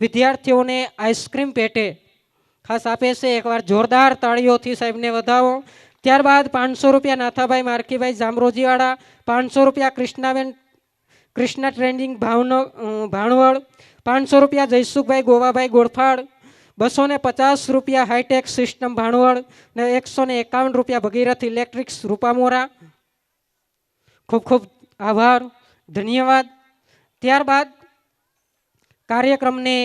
વિદ્યાર્થીઓને આઈસ્ક્રીમ પેટે ખાસ આપે છે. એકવાર જોરદાર તાળીઓથી સાહેબને વધાવો. ત્યારબાદ 500 રૂપિયા નાથાભાઈ મારકીભાઈ જામરોજીવાડા, 500 રૂપિયા કૃષ્ણા ટ્રેન્ડિંગ ભાણવડ, 500 રૂપિયા જયસુખભાઈ ગોવાભાઈ ગોળફાડ, 250 રૂપિયા હાઈટેક સિસ્ટમ ભાણવડ ને 151 રૂપિયા ભગીરથ ઇલેક્ટ્રિક્સ રૂપામોરા. ખૂબ ખૂબ આભાર, ધન્યવાદ. ત્યારબાદ કાર્યક્રમને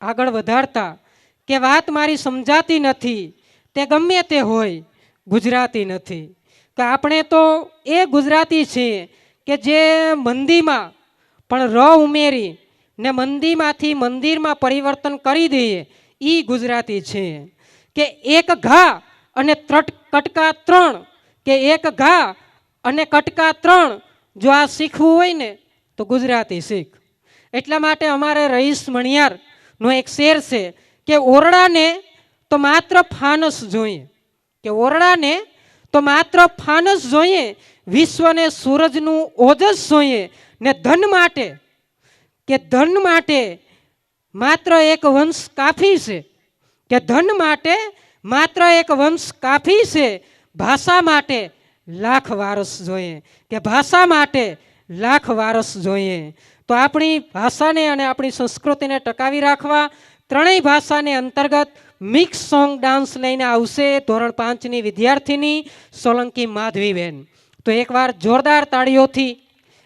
આગળ વધારતા કે વાત મારી સમજાતી નથી તે ગમે તે હોય, ગુજરાતી નથી કે આપણે તો એ ગુજરાતી છીએ કે જે મંદીમાં પણ ર ઉમેરી ને મંદીમાંથી મંદિરમાં પરિવર્તન કરી દઈએ એ ગુજરાતી છે. કે એક ઘા અને કટકા 3 કે એક ઘા અને કટકા 3 જો આ શીખવું હોય ને તો ગુજરાતી શીખ. એટલા માટે અમારે રઈસ મણિયારનો એક શેર છે કે ઓરડાને તો માત્ર ફાનસ જોઈએ, કે ઓરડાને તો માત્ર ફાનસ જોઈએ, વિશ્વને સૂરજનું ઓજસ જોઈએ ને ધન માટે કે ધન માટે માત્ર એક વંશ કાફી છે, કે ધન માટે માત્ર એક વંશ કાફી છે, ભાષા માટે લાખ વારસ જોઈએ, કે ભાષા માટે લાખ વારસ જોઈએ. તો આપણી ભાષાને અને આપણી સંસ્કૃતિને ટકાવી રાખવા ત્રણેય ભાષાને અંતર્ગત મિક્સ સોંગ ડાન્સ લઈને આવશે ધોરણ 5ની વિદ્યાર્થીની સોલંકી માધવીબેન. તો એકવાર જોરદાર તાળીઓથી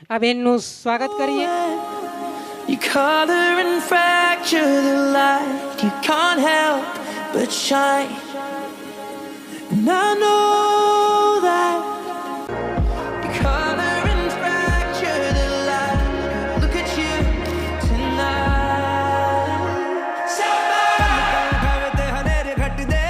આ બેનનું સ્વાગત કરીએ. You color and fracture the light, you can't help but shine. And I know that you color and fracture the light. Look at you tonight. Bhavate hanere ghat de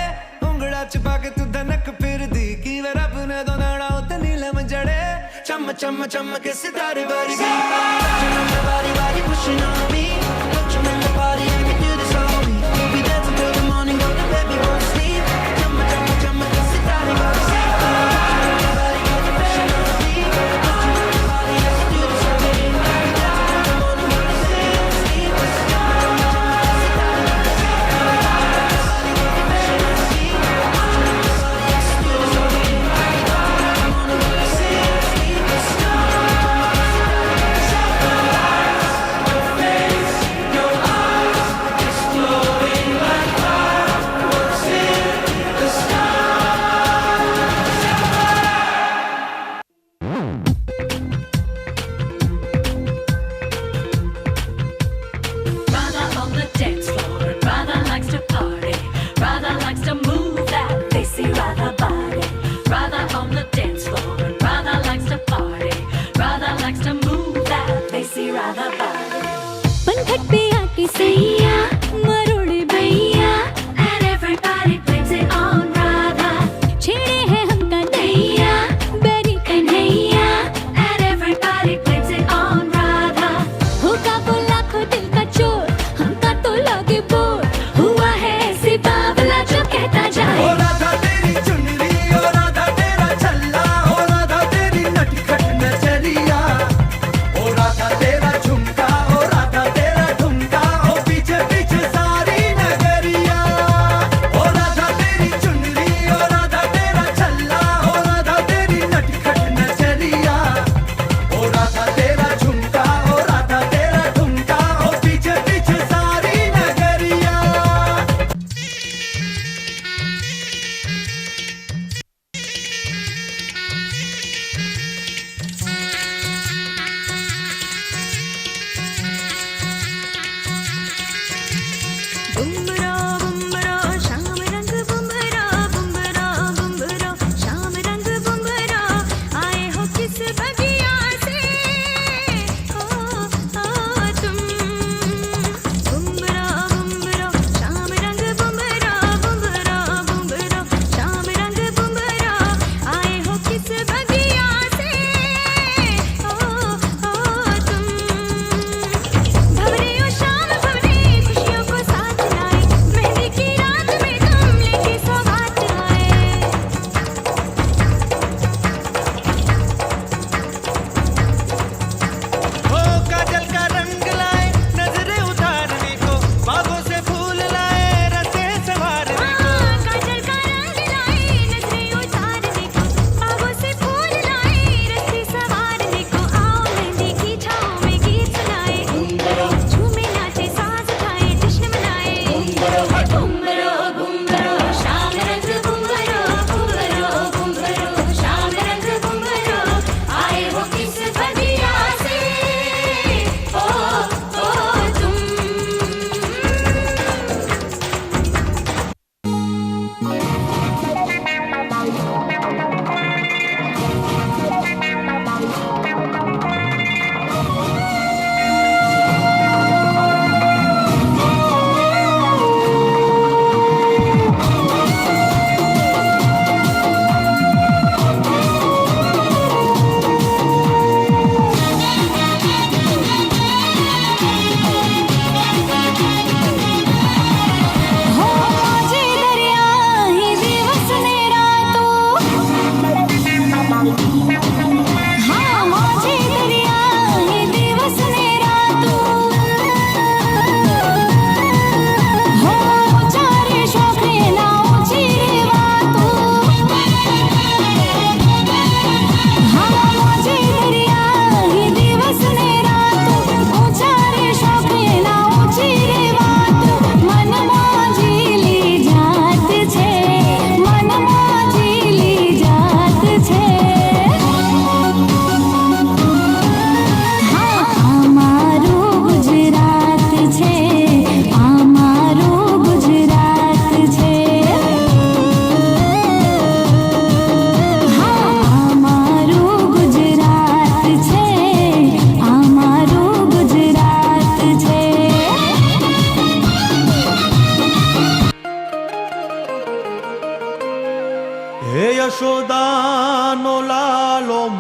ungla chpa ke tu dhanak phirdi ki ver apne do nana ut neelam jade cham cham cham ke sitare vargi cham vari vari pushing on me. Don't you remember party? I can do this all week. We'll be dancing till the morning, go to bed, we won't sleep. Cham cham cham ke sitare vargi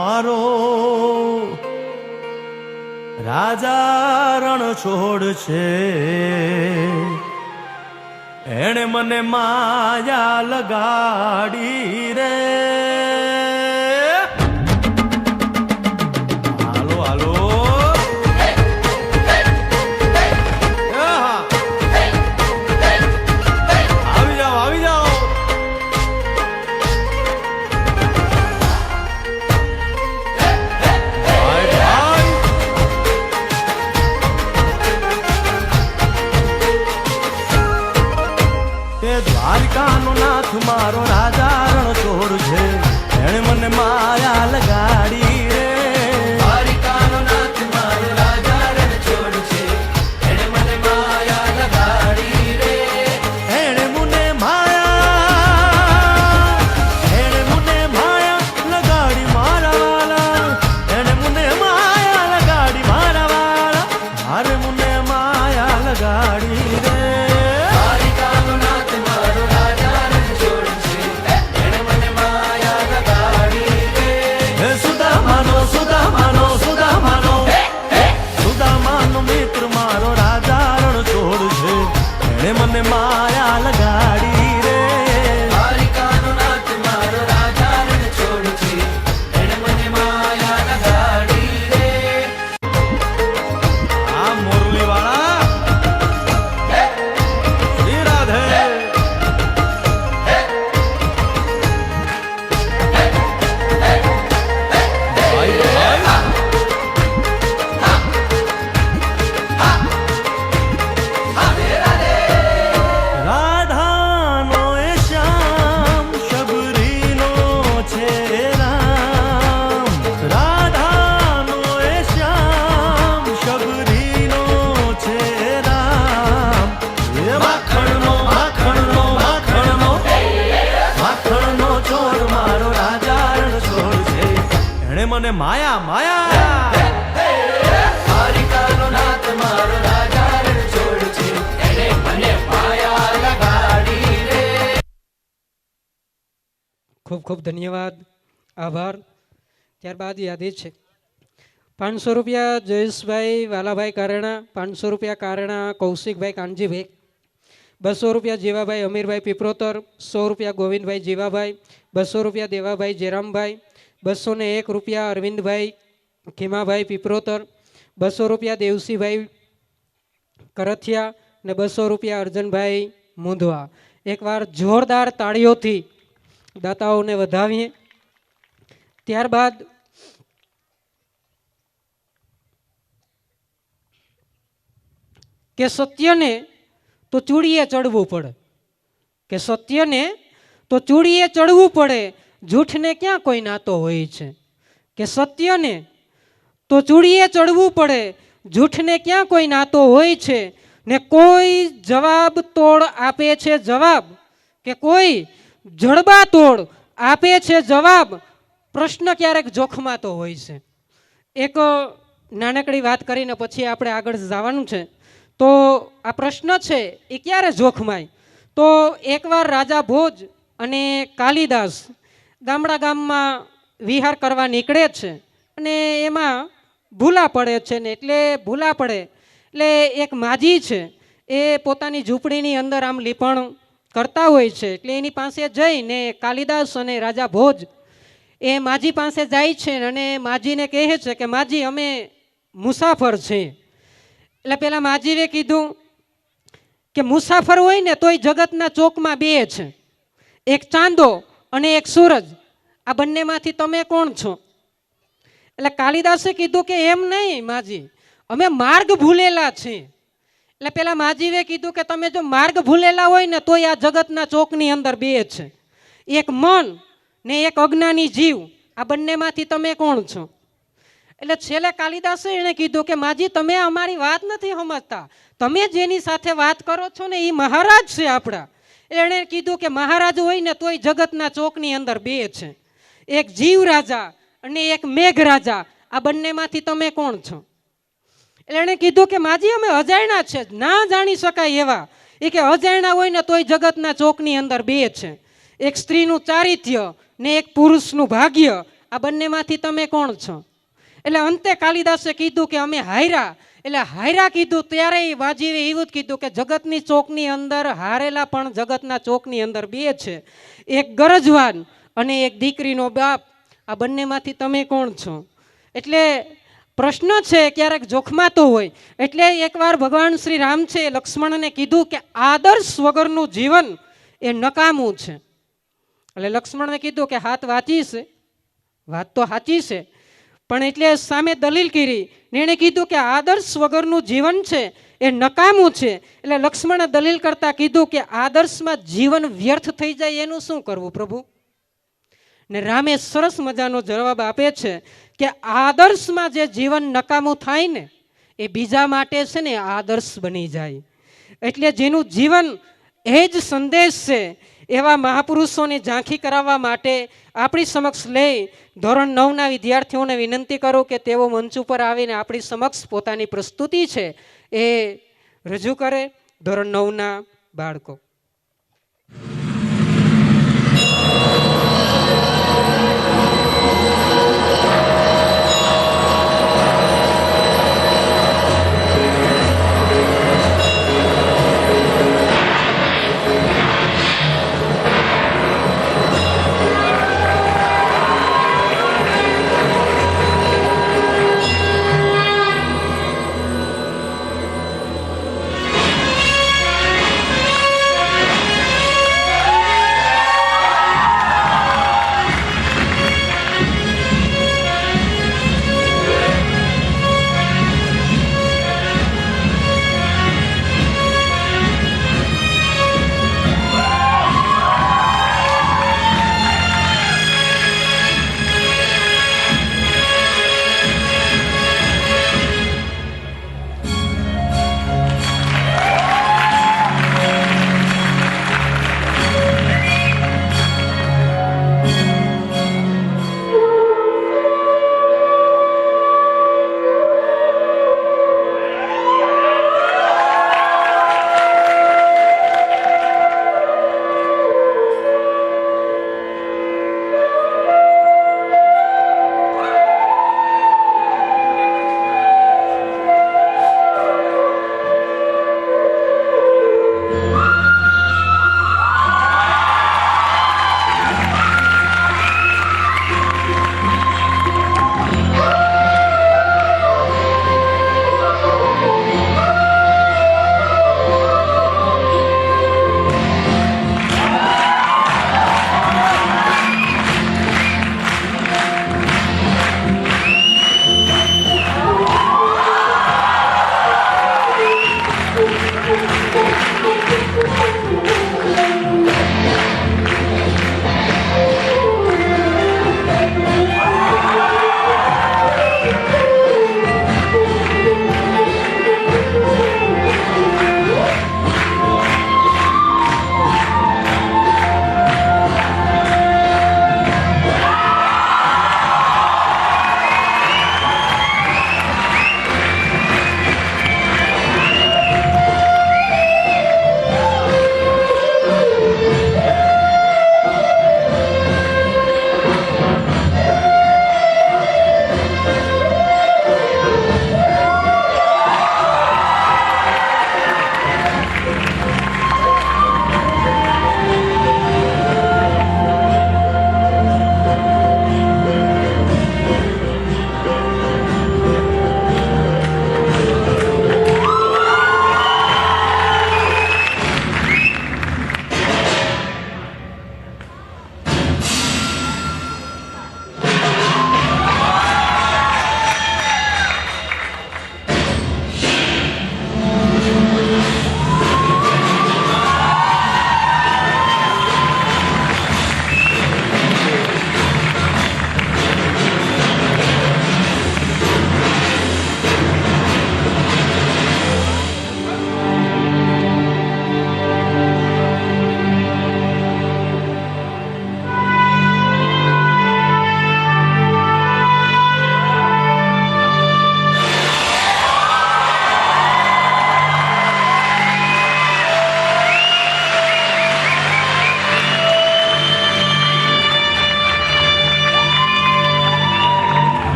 મારો રાજા રણ છોડ છે, એણે મને માયા લગાડી રે. હાલો હાલો આવી જાઓ આવી જાઓ. ભાઈ ભાઈ તે દ્વારકાનો નાથ મારો રાજા રણ છોડ છે, એણે મને માયા લગાડી રે. દ્વારકાનો નાથ મારો રાજા રણ છોડ છે, એણે મને માયા લગાડી રે. એણે મને માયા લગાડી મારા વાલા, એણે મને માયા લગાડી મારા વાલા, મારે મને માયા લગાડી રે. મિત્ર મારો રાજા રણ છોડ છે, એણે મને માયા લગાડી રે. દ્વારિકાનો નાથ મારો રાજા રણ છોડ છે, એણે મને માયા લગાડી રે. આ મોરલી વાળા શ્રી રાધે. ભાઈ ભાઈ રાધાનો એ શ્યામ શબરીનો છે રામ, રાધાનો એ શ્યામ શબરીનો છે રામ. એ માખણનો માખણનો માખણનો માખણનો ચોર મારો રાજા રણ છોડ છે, એણે મને માયા માયા. દ્વારિકાનો નાથ મારો રાજા રણ છોડ છે, એણે મને માયા લગાડી રે. ખૂબ ખૂબ ધન્યવાદ, આભાર. ત્યારબાદ યાદી છે 500 રૂપિયા જયેશભાઈ વાલાભાઈ કારણા, 500 રૂપિયા કારણા કૌશિકભાઈ કાનજીભાઈ, 200 રૂપિયા જીવાભાઈ અમીરભાઈ પીપરોતર, 100 રૂપિયા ગોવિંદભાઈ જીવાભાઈ, 200 રૂપિયા દેવાભાઈ જેરામભાઈ, 201 રૂપિયા અરવિંદભાઈ ખીમાભાઈ પીપરોતર, 200 રૂપિયા દેવસીભાઈ કરથિયા ને 200 રૂપિયા અર્જનભાઈ મુંધવા. એકવાર જોરદાર તાળીઓથી દાતાઓને વધાવીએ. ત્યારબાદ કે સત્યને તો ચૂડીએ ચડવું પડે, કે સત્યને તો ચૂડીએ ચડવું પડે, જૂઠને ક્યાં કોઈ નાતો હોય છે. કે સત્યને તો ચૂડીએ ચડવું પડે, જૂઠને ક્યાં કોઈ નાતો હોય છે. ને કોઈ જવાબ તોડ આપે છે જવાબ, કે કોઈ જડબા તોડ આપે છે જવાબ, પ્રશ્ન ક્યારેક જોખમાતો હોય છે. એક નાનકડી વાત કરીને પછી આપણે આગળ જવાનું છે. તો આ પ્રશ્ન છે એ ક્યારે જોખમાય? તો એકવાર રાજા ભોજ અને કાલિદાસ ગામમાં વિહાર કરવા નીકળે છે અને એમાં ભૂલા પડે છે ને એટલે ભૂલા પડે એટલે એક માજી છે એ પોતાની ઝૂંપડીની અંદર આમ લીપણ કરતા હોય છે. એટલે એની પાસે જઈને કાલિદાસ અને રાજા ભોજ એ માજી પાસે જાય છે અને માજીને કહે છે કે માજી અમે મુસાફર છીએ. એટલે પેલા માજીએ કીધું કે મુસાફર હોય ને તોય જગતના ચોકમાં બે છે, એક ચાંદો અને એક સૂરજ, આ બંનેમાંથી તમે કોણ છો? એટલે કાલિદાસે કીધું કે એમ નહીં માજી, અમે માર્ગ ભૂલેલા છીએ. એટલે પેલા માજીએ કીધું કે તમે જો માર્ગ ભૂલેલા હોય ને તોય આ જગતના ચોકની અંદર બે છે, એક મન ને એક અજ્ઞાની જીવ, આ બંનેમાંથી તમે કોણ છો? એટલે છેલ્લે કાલિદાસે એને કીધું કે માજી તમે અમારી વાત નથી સમજતા, તમે જેની સાથે વાત કરો છો ને એ મહારાજ છે આપણા. એણે કીધું કે મહારાજ હોય ને તોય જગતના ચોકની અંદર બે છે, એક જીવ રાજા અને એક મેઘ રાજા, આ બંનેમાંથી તમે કોણ છો? એટલે એણે કીધું કે માજી અમે અજાણ્યા છે, ના જાણી શકાય એવા. એ કે અજાણ્યા હોય ને તોય જગતના ચોકની અંદર બે છે, એક સ્ત્રીનું ચારિત્ર્ય ને એક પુરુષનું ભાગ્ય, આ બંનેમાંથી તમે કોણ છો? એટલે અંતે કાલિદાસે કીધું કે અમે હાર્યા. એટલે હાર્યા કીધું ત્યારે વાજીવે એવું જ કીધું કે જગતની ચોકની અંદર હારેલા પણ જગતના ચોકની અંદર બે છે, એક ગરજવાન અને એક દીકરીનો બાપ. આ બંનેમાંથી તમે કોણ છો? એટલે પ્રશ્ન છે ક્યારેક જોખમાતો હોય. એટલે એકવાર ભગવાન શ્રી રામ છે એ લક્ષ્મણને કીધું કે આદર્શ વગરનું જીવન એ નકામું છે. એટલે લક્ષ્મણને કીધું કે હાથ વાંચી છે, વાત તો સાચી છે, પણ એટલે સામે દલીલ કરી ને એણે કીધું કે આદર્શ વગરનું જીવન છે એ નકામું છે. એટલે લક્ષ્મણે દલીલ કરતા કીધું કે આદર્શમાં જીવન વ્યર્થ થઈ જાય એનું શું કરવું પ્રભુ? ને રામે સરસ મજાનો જવાબ આપે છે કે આદર્શમાં જે જીવન નકામું થાય ને એ બીજા માટે છે ને આદર્શ બની જાય. એટલે જેનું જીવન એ જ સંદેશ છે એવા મહાપુરુષોની ઝાંખી કરાવવા માટે આપણી સમક્ષ લઈ ધોરણ 9ના વિદ્યાર્થીઓને વિનંતી કરું કે તેઓ મંચ ઉપર આવીને આપણી સમક્ષ પોતાની પ્રસ્તુતિ છે એ રજૂ કરે. ધોરણ 9ના બાળકો.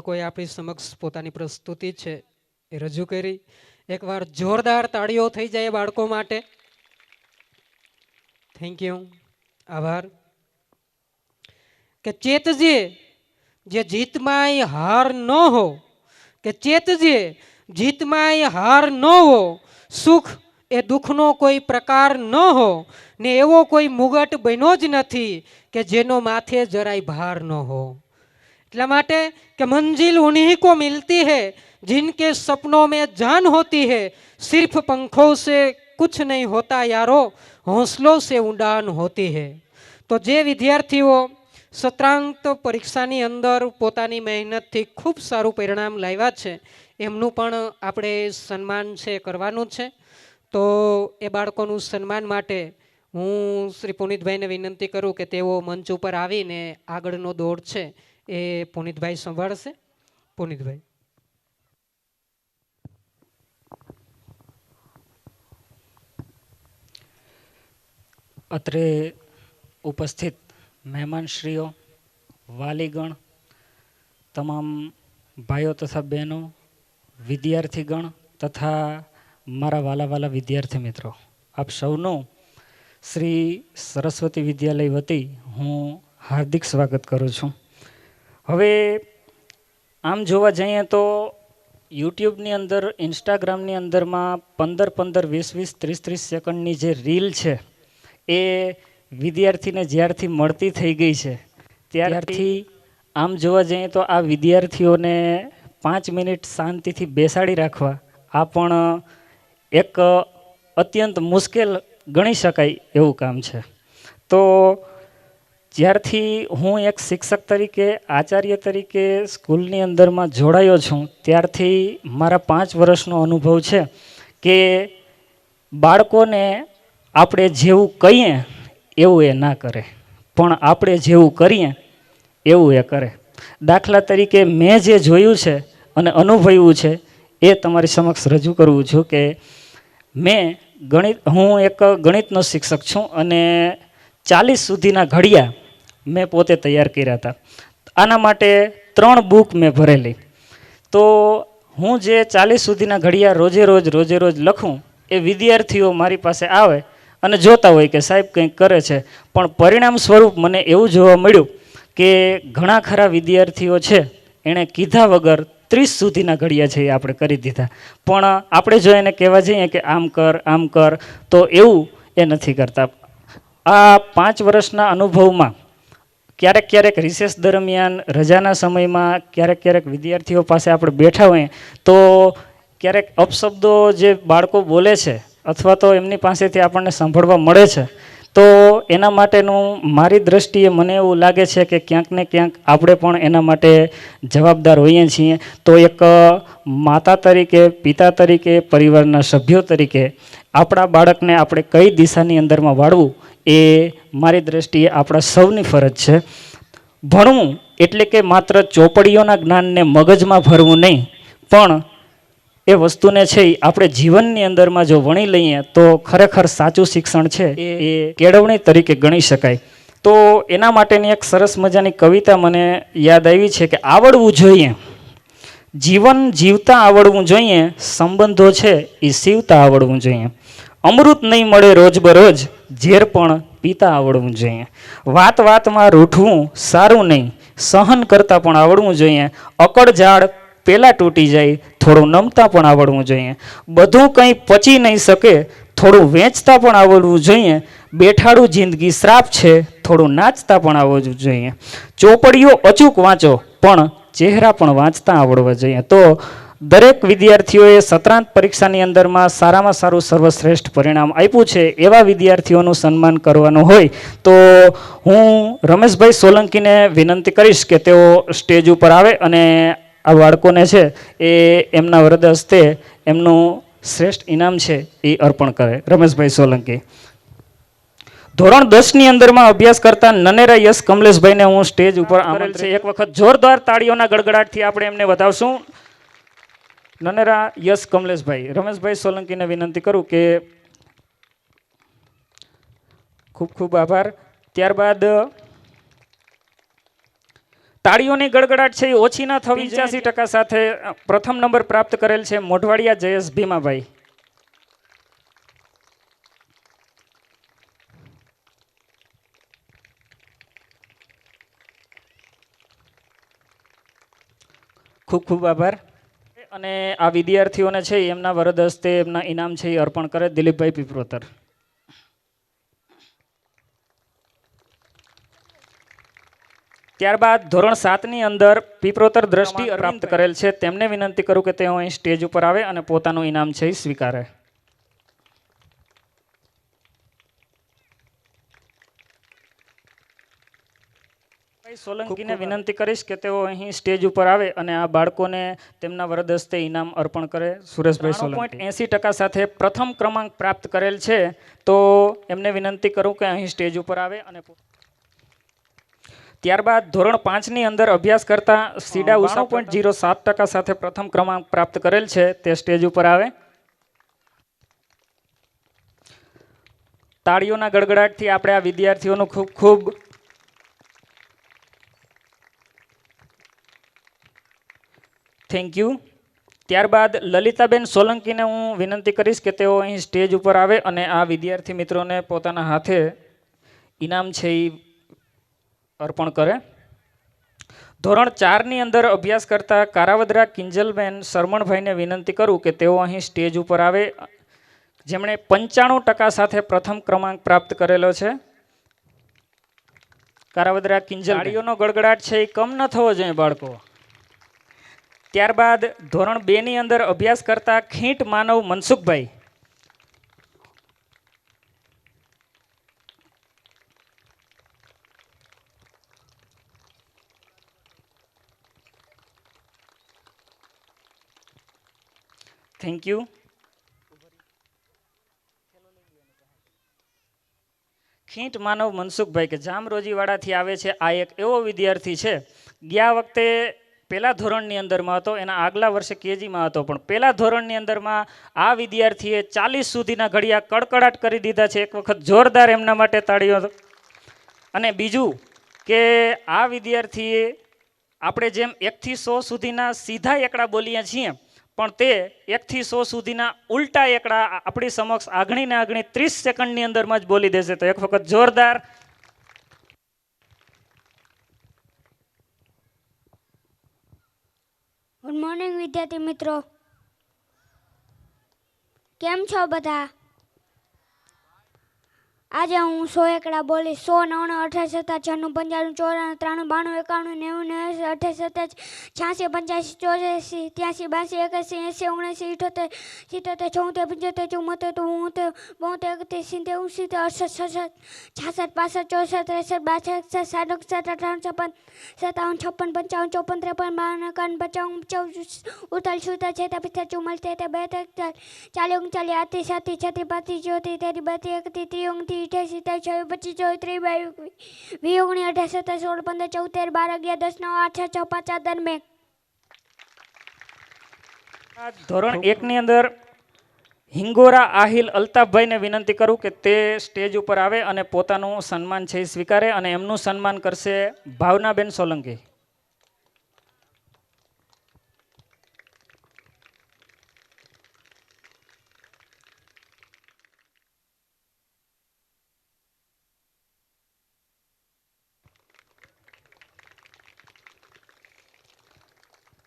બાળકોએ આપણી સમક્ષ પોતાની પ્રસ્તુતિ છે એ રજૂ કરી. એકવાર જોરદાર તાળીઓ થઈ જાય બાળકો માટે. થેન્ક યુ, આભાર. કે ચેતજે જે જીતમાંય હાર ન હો, કે ચેતજે જીતમાંય હાર ન હો, સુખ એ દુઃખનો કોઈ પ્રકાર ન હો, ને એવો કોઈ મુગટ બન્યો જ નથી કે જેનો માથે જરાય ભાર ન હો. એટલા માટે કે મંजिल उन्हीं को मिलती है जिनके सपनों में जान होती है, सिर्फ पंखों से कुछ नहीं होता यारो, हौसलों से उड़ान होती है. તો જે વિદ્યાર્થીઓ સત્રાંત પરીક્ષાની અંદર પોતાની મહેનતથી ખૂબ સારું પરિણામ લાવ્યા છે એમનું પણ આપણે સન્માન છે કરવાનું છે. તો એ બાળકોનું સન્માન માટે હું શ્રી પુનિતભાઈને વિનંતી કરું કે તેઓ મંચ ઉપર આવીને આગળનો દોર છે એ પુનિતભાઈ સંભાળશે. પુનિતભાઈ. અત્રે ઉપસ્થિત મહેમાનશ્રીઓ, વાલીગણ, તમામ ભાઈઓ તથા બહેનો, વિદ્યાર્થીગણ તથા મારા વાલા વિદ્યાર્થી મિત્રો, આપ સૌનું શ્રી સરસ્વતી વિદ્યાલય વતી હું હાર્દિક સ્વાગત કરું છું. હવે આમ જોવા જઈએ તો યુટ્યુબની અંદર, ઇન્સ્ટાગ્રામની અંદરમાં 15-15, 20-20, 30-30 સેકન્ડની જે રીલ છે એ વિદ્યાર્થીને જ્યારથી મળતી થઈ ગઈ છે ત્યારથી આમ જોવા જઈએ તો આ વિદ્યાર્થીઓને 5 મિનિટ શાંતિથી બેસાડી રાખવા આ પણ એક અત્યંત મુશ્કેલ ગણી શકાય એવું કામ છે. તો જ્યારથી હું એક શિક્ષક તરીકે, આચાર્ય તરીકે સ્કૂલની અંદરમાં જોડાયો છું ત્યારથી મારા 5 વર્ષનો અનુભવ છે કે બાળકોને આપણે જેવું કહીએ એવું એ ના કરે, પણ આપણે જેવું કરીએ એવું એ કરે. દાખલા તરીકે મેં જે જોયું છે અને અનુભવ્યું છે એ તમારી સમક્ષ રજૂ કરવું છું કે હું એક ગણિતનો શિક્ષક છું અને 40 સુધીના ઘડિયા મેં પોતે તૈયાર કર્યા હતા. આના માટે 3 બુક મેં ભરેલી. તો હું જે 40 સુધીના ઘડિયા રોજે રોજ લખું એ વિદ્યાર્થીઓ મારી પાસે આવે અને જોતા હોય કે સાહેબ કંઈક કરે છે, પણ પરિણામ સ્વરૂપ મને એવું જોવા મળ્યું કે ઘણા ખરા વિદ્યાર્થીઓ છે એણે કીધા વગર 30 સુધીના ઘડિયા છે એ આપણે કરી દીધા, પણ આપણે જો એને કહેવા જઈએ કે આમ કર તો એવું એ નથી કરતા. આ 5 વર્ષના અનુભવમાં ક્યારેક રિસેસ દરમિયાન, રજાના સમયમાં ક્યારેક વિદ્યાર્થીઓ પાસે આપણે બેઠા હોઈએ તો ક્યારેક અપશબ્દો જે બાળકો બોલે છે અથવા તો એમની પાસેથી આપણને સાંભળવા મળે છે, તો એના માટેનું મારી દ્રષ્ટિએ મને એવું લાગે છે કે ક્યાંક ને ક્યાંક આપણે પણ એના માટે જવાબદાર હોઈએ છીએ. તો એક માતા તરીકે, પિતા તરીકે, પરિવારના સભ્યો તરીકે આપણા બાળકને આપણે કઈ દિશાની અંદરમાં વાળવું એ મારી દ્રષ્ટિએ આપણા સૌની ફરજ છે. ભણવું એટલે કે માત્ર ચોપડીઓના જ્ઞાનને મગજમાં ભરવું નહીં, પણ એ વસ્તુને છે એ આપણે જીવનની અંદરમાં જો વણી લઈએ તો ખરેખર સાચું શિક્ષણ છે એ કેળવણી તરીકે ગણી શકાય. તો એના માટેની એક સરસ મજાની કવિતા મને યાદ આવી છે કે આવડવું જોઈએ, જીવન જીવતા આવડવું જોઈએ, સંબંધો છે એ સીવતા આવડવું જોઈએ, અમૃત નહીં મળે રોજબરોજ, ઝેર પણ પીતા આવડવું જોઈએ, વાતમાં રૂઠવું સારું નહીં, સહન કરતા પણ આવડવું જોઈએ, અકડ ઝાડ પહેલાં તૂટી જાય, થોડું નમતા પણ આવડવું જોઈએ, બધું કંઈ પચી નહીં શકે, થોડું વેચતા પણ આવડવું જોઈએ, બેઠાડું જિંદગી શ્રાપ છે, થોડું નાચતા પણ આવડવું જોઈએ, ચોપડીઓ અચૂક વાંચો પણ ચહેરા પણ વાંચતા આવડવા જોઈએ. તો દરેક વિદ્યાર્થીઓએ સત્રાંત પરીક્ષાની અંદરમાં સારામાં સારું સર્વશ્રેષ્ઠ પરિણામ આપ્યું છે એવા વિદ્યાર્થીઓનું સન્માન કરવાનું હોય તો હું રમેશભાઈ સોલંકીને વિનંતી કરીશ કે તેઓ સ્ટેજ ઉપર આવે અને આ બાળકોને છે એ એમના વરદ હસ્તે એમનું શ્રેષ્ઠ ઇનામ છે એ અર્પણ કરે. રમેશભાઈ સોલંકી. ધોરણ 10ની અંદરમાં અભ્યાસ કરતા નનેરા યશ કમલેશભાઈને હું સ્ટેજ ઉપર આમંત્રિત છે. એક વખત જોરદાર તાળીઓના ગડગડાટથી આપણે એમને વધાવશું. નનેરા યશ કમલેશભાઈ. રમેશભાઈ સોલંકીને વિનંતી કરું કે ખૂબ ખૂબ આભાર. ત્યારબાદ તાળીઓની ગડગડાટ છે એ ઓછી ના થવી 85% સાથે પ્રથમ નંબર પ્રાપ્ત કરેલ છે મોઢવાડિયા જયેશ ભીમાભાઈ. ખૂબ ખૂબ આભાર. અને આ વિદ્યાર્થીઓને છે એમના વરદ હસ્તે એમના ઇનામ છે એ અર્પણ કરે દિલીપભાઈ પીપરોતર. ત્યારબાદ ધોરણ 7 ની અંદર પીપરોતર દ્રષ્ટિ પ્રાપ્ત કરેલ છે તેમને વિનંતી કરું કે તેઓ અહીં સ્ટેજ ઉપર આવે અને પોતાનું ઇનામ છે એ સ્વીકારે. સોલંકીને વિનંતી કરીશ કે તેઓ અહીં સ્ટેજ ઉપર આવે અને આ બાળકોને તેમના વરદ હસ્તે ઇનામ અર્પણ કરે. સુરેશભાઈ સોલંકી 80% સાથે પ્રથમ ક્રમાંક પ્રાપ્ત કરેલ છે તો એમને વિનંતી કરું કે અહીં સ્ટેજ ઉપર આવે. અને ત્યારબાદ ધોરણ 5 ની અંદર અભ્યાસ કરતા સીડા ઉષા 0.07% સાથે પ્રથમ ક્રમાંક પ્રાપ્ત કરેલ છે તે સ્ટેજ ઉપર આવે. તાળીઓના ગડગડાટથી આપણે આ વિદ્યાર્થીઓનું ખૂબ ખૂબ થેન્ક યુ. ત્યારબાદ લલિતાબેન સોલંકીને હું વિનંતી કરીશ કે તેઓ અહીં સ્ટેજ ઉપર આવે અને આ વિદ્યાર્થી મિત્રોને પોતાના હાથે ઇનામ છે એ અર્પણ કરે. ધોરણ 4 ની અંદર અભ્યાસ કરતા કારાવદરા કિંજલબેન શરમણભાઈને વિનંતી કરું કે તેઓ અહીં સ્ટેજ ઉપર આવે જેમણે 95% સાથે પ્રથમ ક્રમાંક પ્રાપ્ત કરેલો છે. કારાવદરા કિંજલ. તાળીઓનો ગડગડાટ છે એ કમ ન થવો જોઈએ બાળકો. ત્યારબાદ ધોરણ 2 ની અંદર અભ્યાસ કરતા ખીંટ માનવ મનસુખભાઈ. Thank you. ખીંટ માનવ મનસુખભાઈ કે જામરોજીવાડાથી આવે છે. આ એક એવો વિદ્યાર્થી છે ગયા વખતે પહેલા ધોરણની અંદરમાં હતો, એના આગલા વર્ષે કેજીમાં હતો, પણ પહેલા ધોરણની અંદરમાં આ વિદ્યાર્થીએ 40 સુધીના ઘડિયા કડકડાટ કરી દીધા છે. એક વખત જોરદાર એમના માટે તાળીઓ. અને બીજું કે આ વિદ્યાર્થીએ આપણે જેમ 1 થી 100 સુધીના સીધા એકડા બોલીએ છીએ પણ તે 1 થી 100 સુધીના ઉલટા એકડા આપણી સમક્ષ આગળીને આગળી 30 સેકન્ડની અંદરમાં જ બોલી દેશે. તો એક વખત જોરદાર. ગુડ મોર્નિંગ વિદ્યાર્થી મિત્રો, કેમ છો બધા? આજે હું 100 એકડા બોલીશ. 100, 99, 98, 97, 95, 94, 93, 92, 91, 88, 86, 85, 86, 83, 84, 85, 87, 78, 74, 75, 76, 77, 78, 69, 70, 75, 76, 57, 58, 56, 57, 58, 55, 58, 59, 40, 41, 42, 43, 88, 25, 30, 20, 28, 16, 15, 14, 12, 11, 10, 9, 8, 6, 5, 4, 3, 2. ધોરણ 1 ની અંદર હિંગોરા આહિલ અલ્તાફભાઈને વિનંતી કરું કે તે સ્ટેજ ઉપર આવે અને પોતાનું સન્માન છે સ્વીકારે અને એમનું સન્માન કરશે ભાવનાબેન સોલંકી.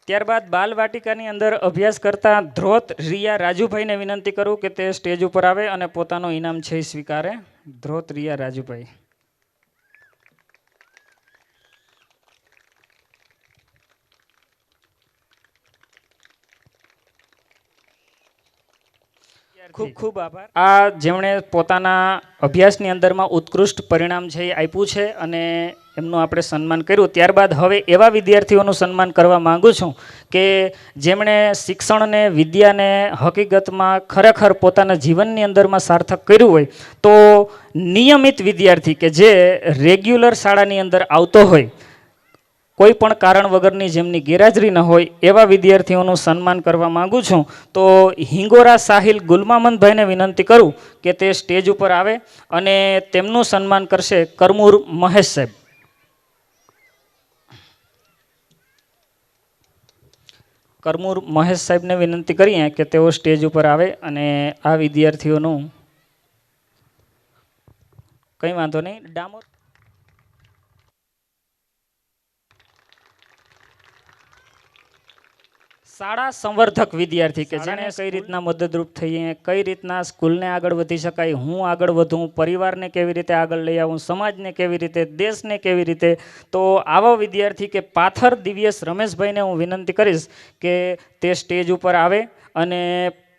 ત્યારબાદ બાલવાટિકાની અંદર અભ્યાસ કરતા ધ્રોત રિયા રાજુભાઈને વિનંતી કરું કે તે સ્ટેજ ઉપર આવે અને પોતાનું ઇનામ છે સ્વીકારે. ધ્રોત રિયા રાજુભાઈ. ખૂબ ખૂબ આભાર. આ જેમણે પોતાના અભ્યાસની અંદરમાં ઉત્કૃષ્ટ પરિણામ છે એ આપ્યું છે અને એમનું આપણે સન્માન કર્યું. ત્યારબાદ હવે એવા વિદ્યાર્થીઓનું સન્માન કરવા માગું છું કે જેમણે શિક્ષણને વિદ્યાને હકીકતમાં ખરેખર પોતાના જીવનની અંદરમાં સાર્થક કર્યું હોય તો નિયમિત વિદ્યાર્થી કે જે રેગ્યુલર શાળાની અંદર આવતો હોય, કોઈ પણ કારણ વગરની જેમની ગેરહાજરી ન હોય એવા વિદ્યાર્થીઓનું સન્માન કરવા માગું છું. તો હિંગોરા સાહિલ ગુલમામંદભાઈને વિનંતી કરું કે તે સ્ટેજ ઉપર આવે અને તેમનું સન્માન કરશે કરમૂર મહેશ સાહેબ. કરમૂર મહેશ સાહેબને વિનંતી કરીએ કે તેઓ સ્ટેજ ઉપર આવે અને આ વિદ્યાર્થીઓનું કંઈ વાંધો નહીં. ડામોર શાળા સંવર્ધક વિદ્યાર્થી કે જેને કઈ રીતના મદદરૂપ થઈએ, કઈ રીતના સ્કૂલને આગળ વધી શકાય, હું આગળ વધું, પરિવારને કેવી રીતે આગળ લઈ આવું, સમાજને કેવી રીતે, દેશને કેવી રીતે. તો આવા વિદ્યાર્થી કે પાથર દિવ્યેશ રમેશભાઈને હું વિનંતી કરીશ કે તે સ્ટેજ ઉપર આવે અને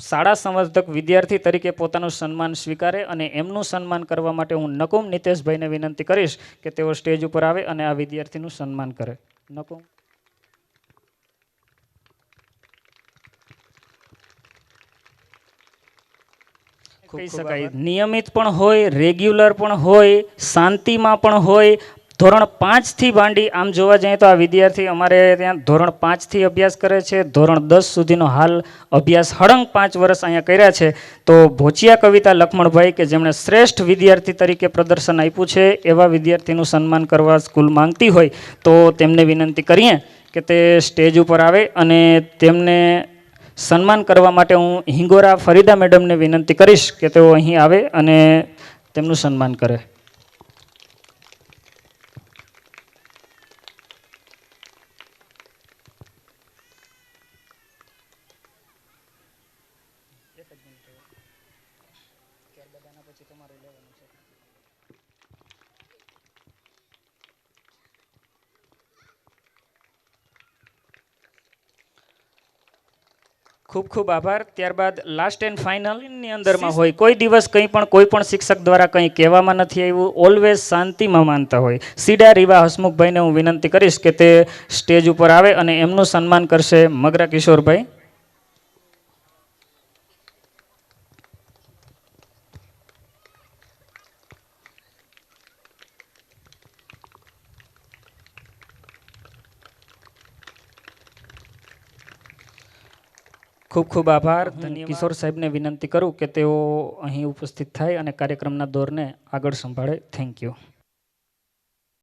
શાળા સંવર્ધક વિદ્યાર્થી તરીકે પોતાનું સન્માન સ્વીકારે. અને એમનું સન્માન કરવા માટે હું નકુમ નિતેશભાઈને વિનંતી કરીશ કે તેઓ સ્ટેજ ઉપર આવે અને આ વિદ્યાર્થીનું સન્માન કરે. નકુમ. કહી શકાય નિયમિત પણ હોય, રેગ્યુલર પણ હોય, શાંતિમાં પણ હોય. ધોરણ 5 થી માંડી આમ જોવા જઈએ તો આ વિદ્યાર્થી અમારે ત્યાં ધોરણ 5 થી અભ્યાસ કરે છે. ધોરણ 10 સુધીનો હાલ અભ્યાસ હળંગ 5 વર્ષ અહીંયા કર્યા છે. તો ભોચિયા કવિતા લખમણભાઈ કે જેમણે શ્રેષ્ઠ વિદ્યાર્થી તરીકે પ્રદર્શન આપ્યું છે, એવા વિદ્યાર્થીનું સન્માન કરવા સ્કૂલ માંગતી હોય તો તેમને વિનંતી કરીએ કે તે સ્ટેજ ઉપર આવે અને તેમને સન્માન કરવા માટે હું હિંગોરા ફરીદા મેડમને વિનંતી કરીશ કે તેઓ અહીં આવે અને તેમનું સન્માન કરે. ખૂબ ખૂબ આભાર. ત્યારબાદ લાસ્ટ એન્ડ ફાઇનલની અંદરમાં હોય કોઈ દિવસ કંઈ પણ કોઈ પણ શિક્ષક દ્વારા કંઈ કહેવામાં નથી આવ્યું, ઓલવેઝ શાંતિમાં માનતા હોય. સીડા રીવા હસમુખભાઈને હું વિનંતી કરીશ કે તે સ્ટેજ ઉપર આવે અને એમનું સન્માન કરશે મગરા કિશોરભાઈ. ખૂબ ખૂબ આભાર. કિશોર સાહેબને વિનંતી કરું કે તેઓ અહીં ઉપસ્થિત થાય અને કાર્યક્રમના દોરને આગળ સંભાળે. Thank you.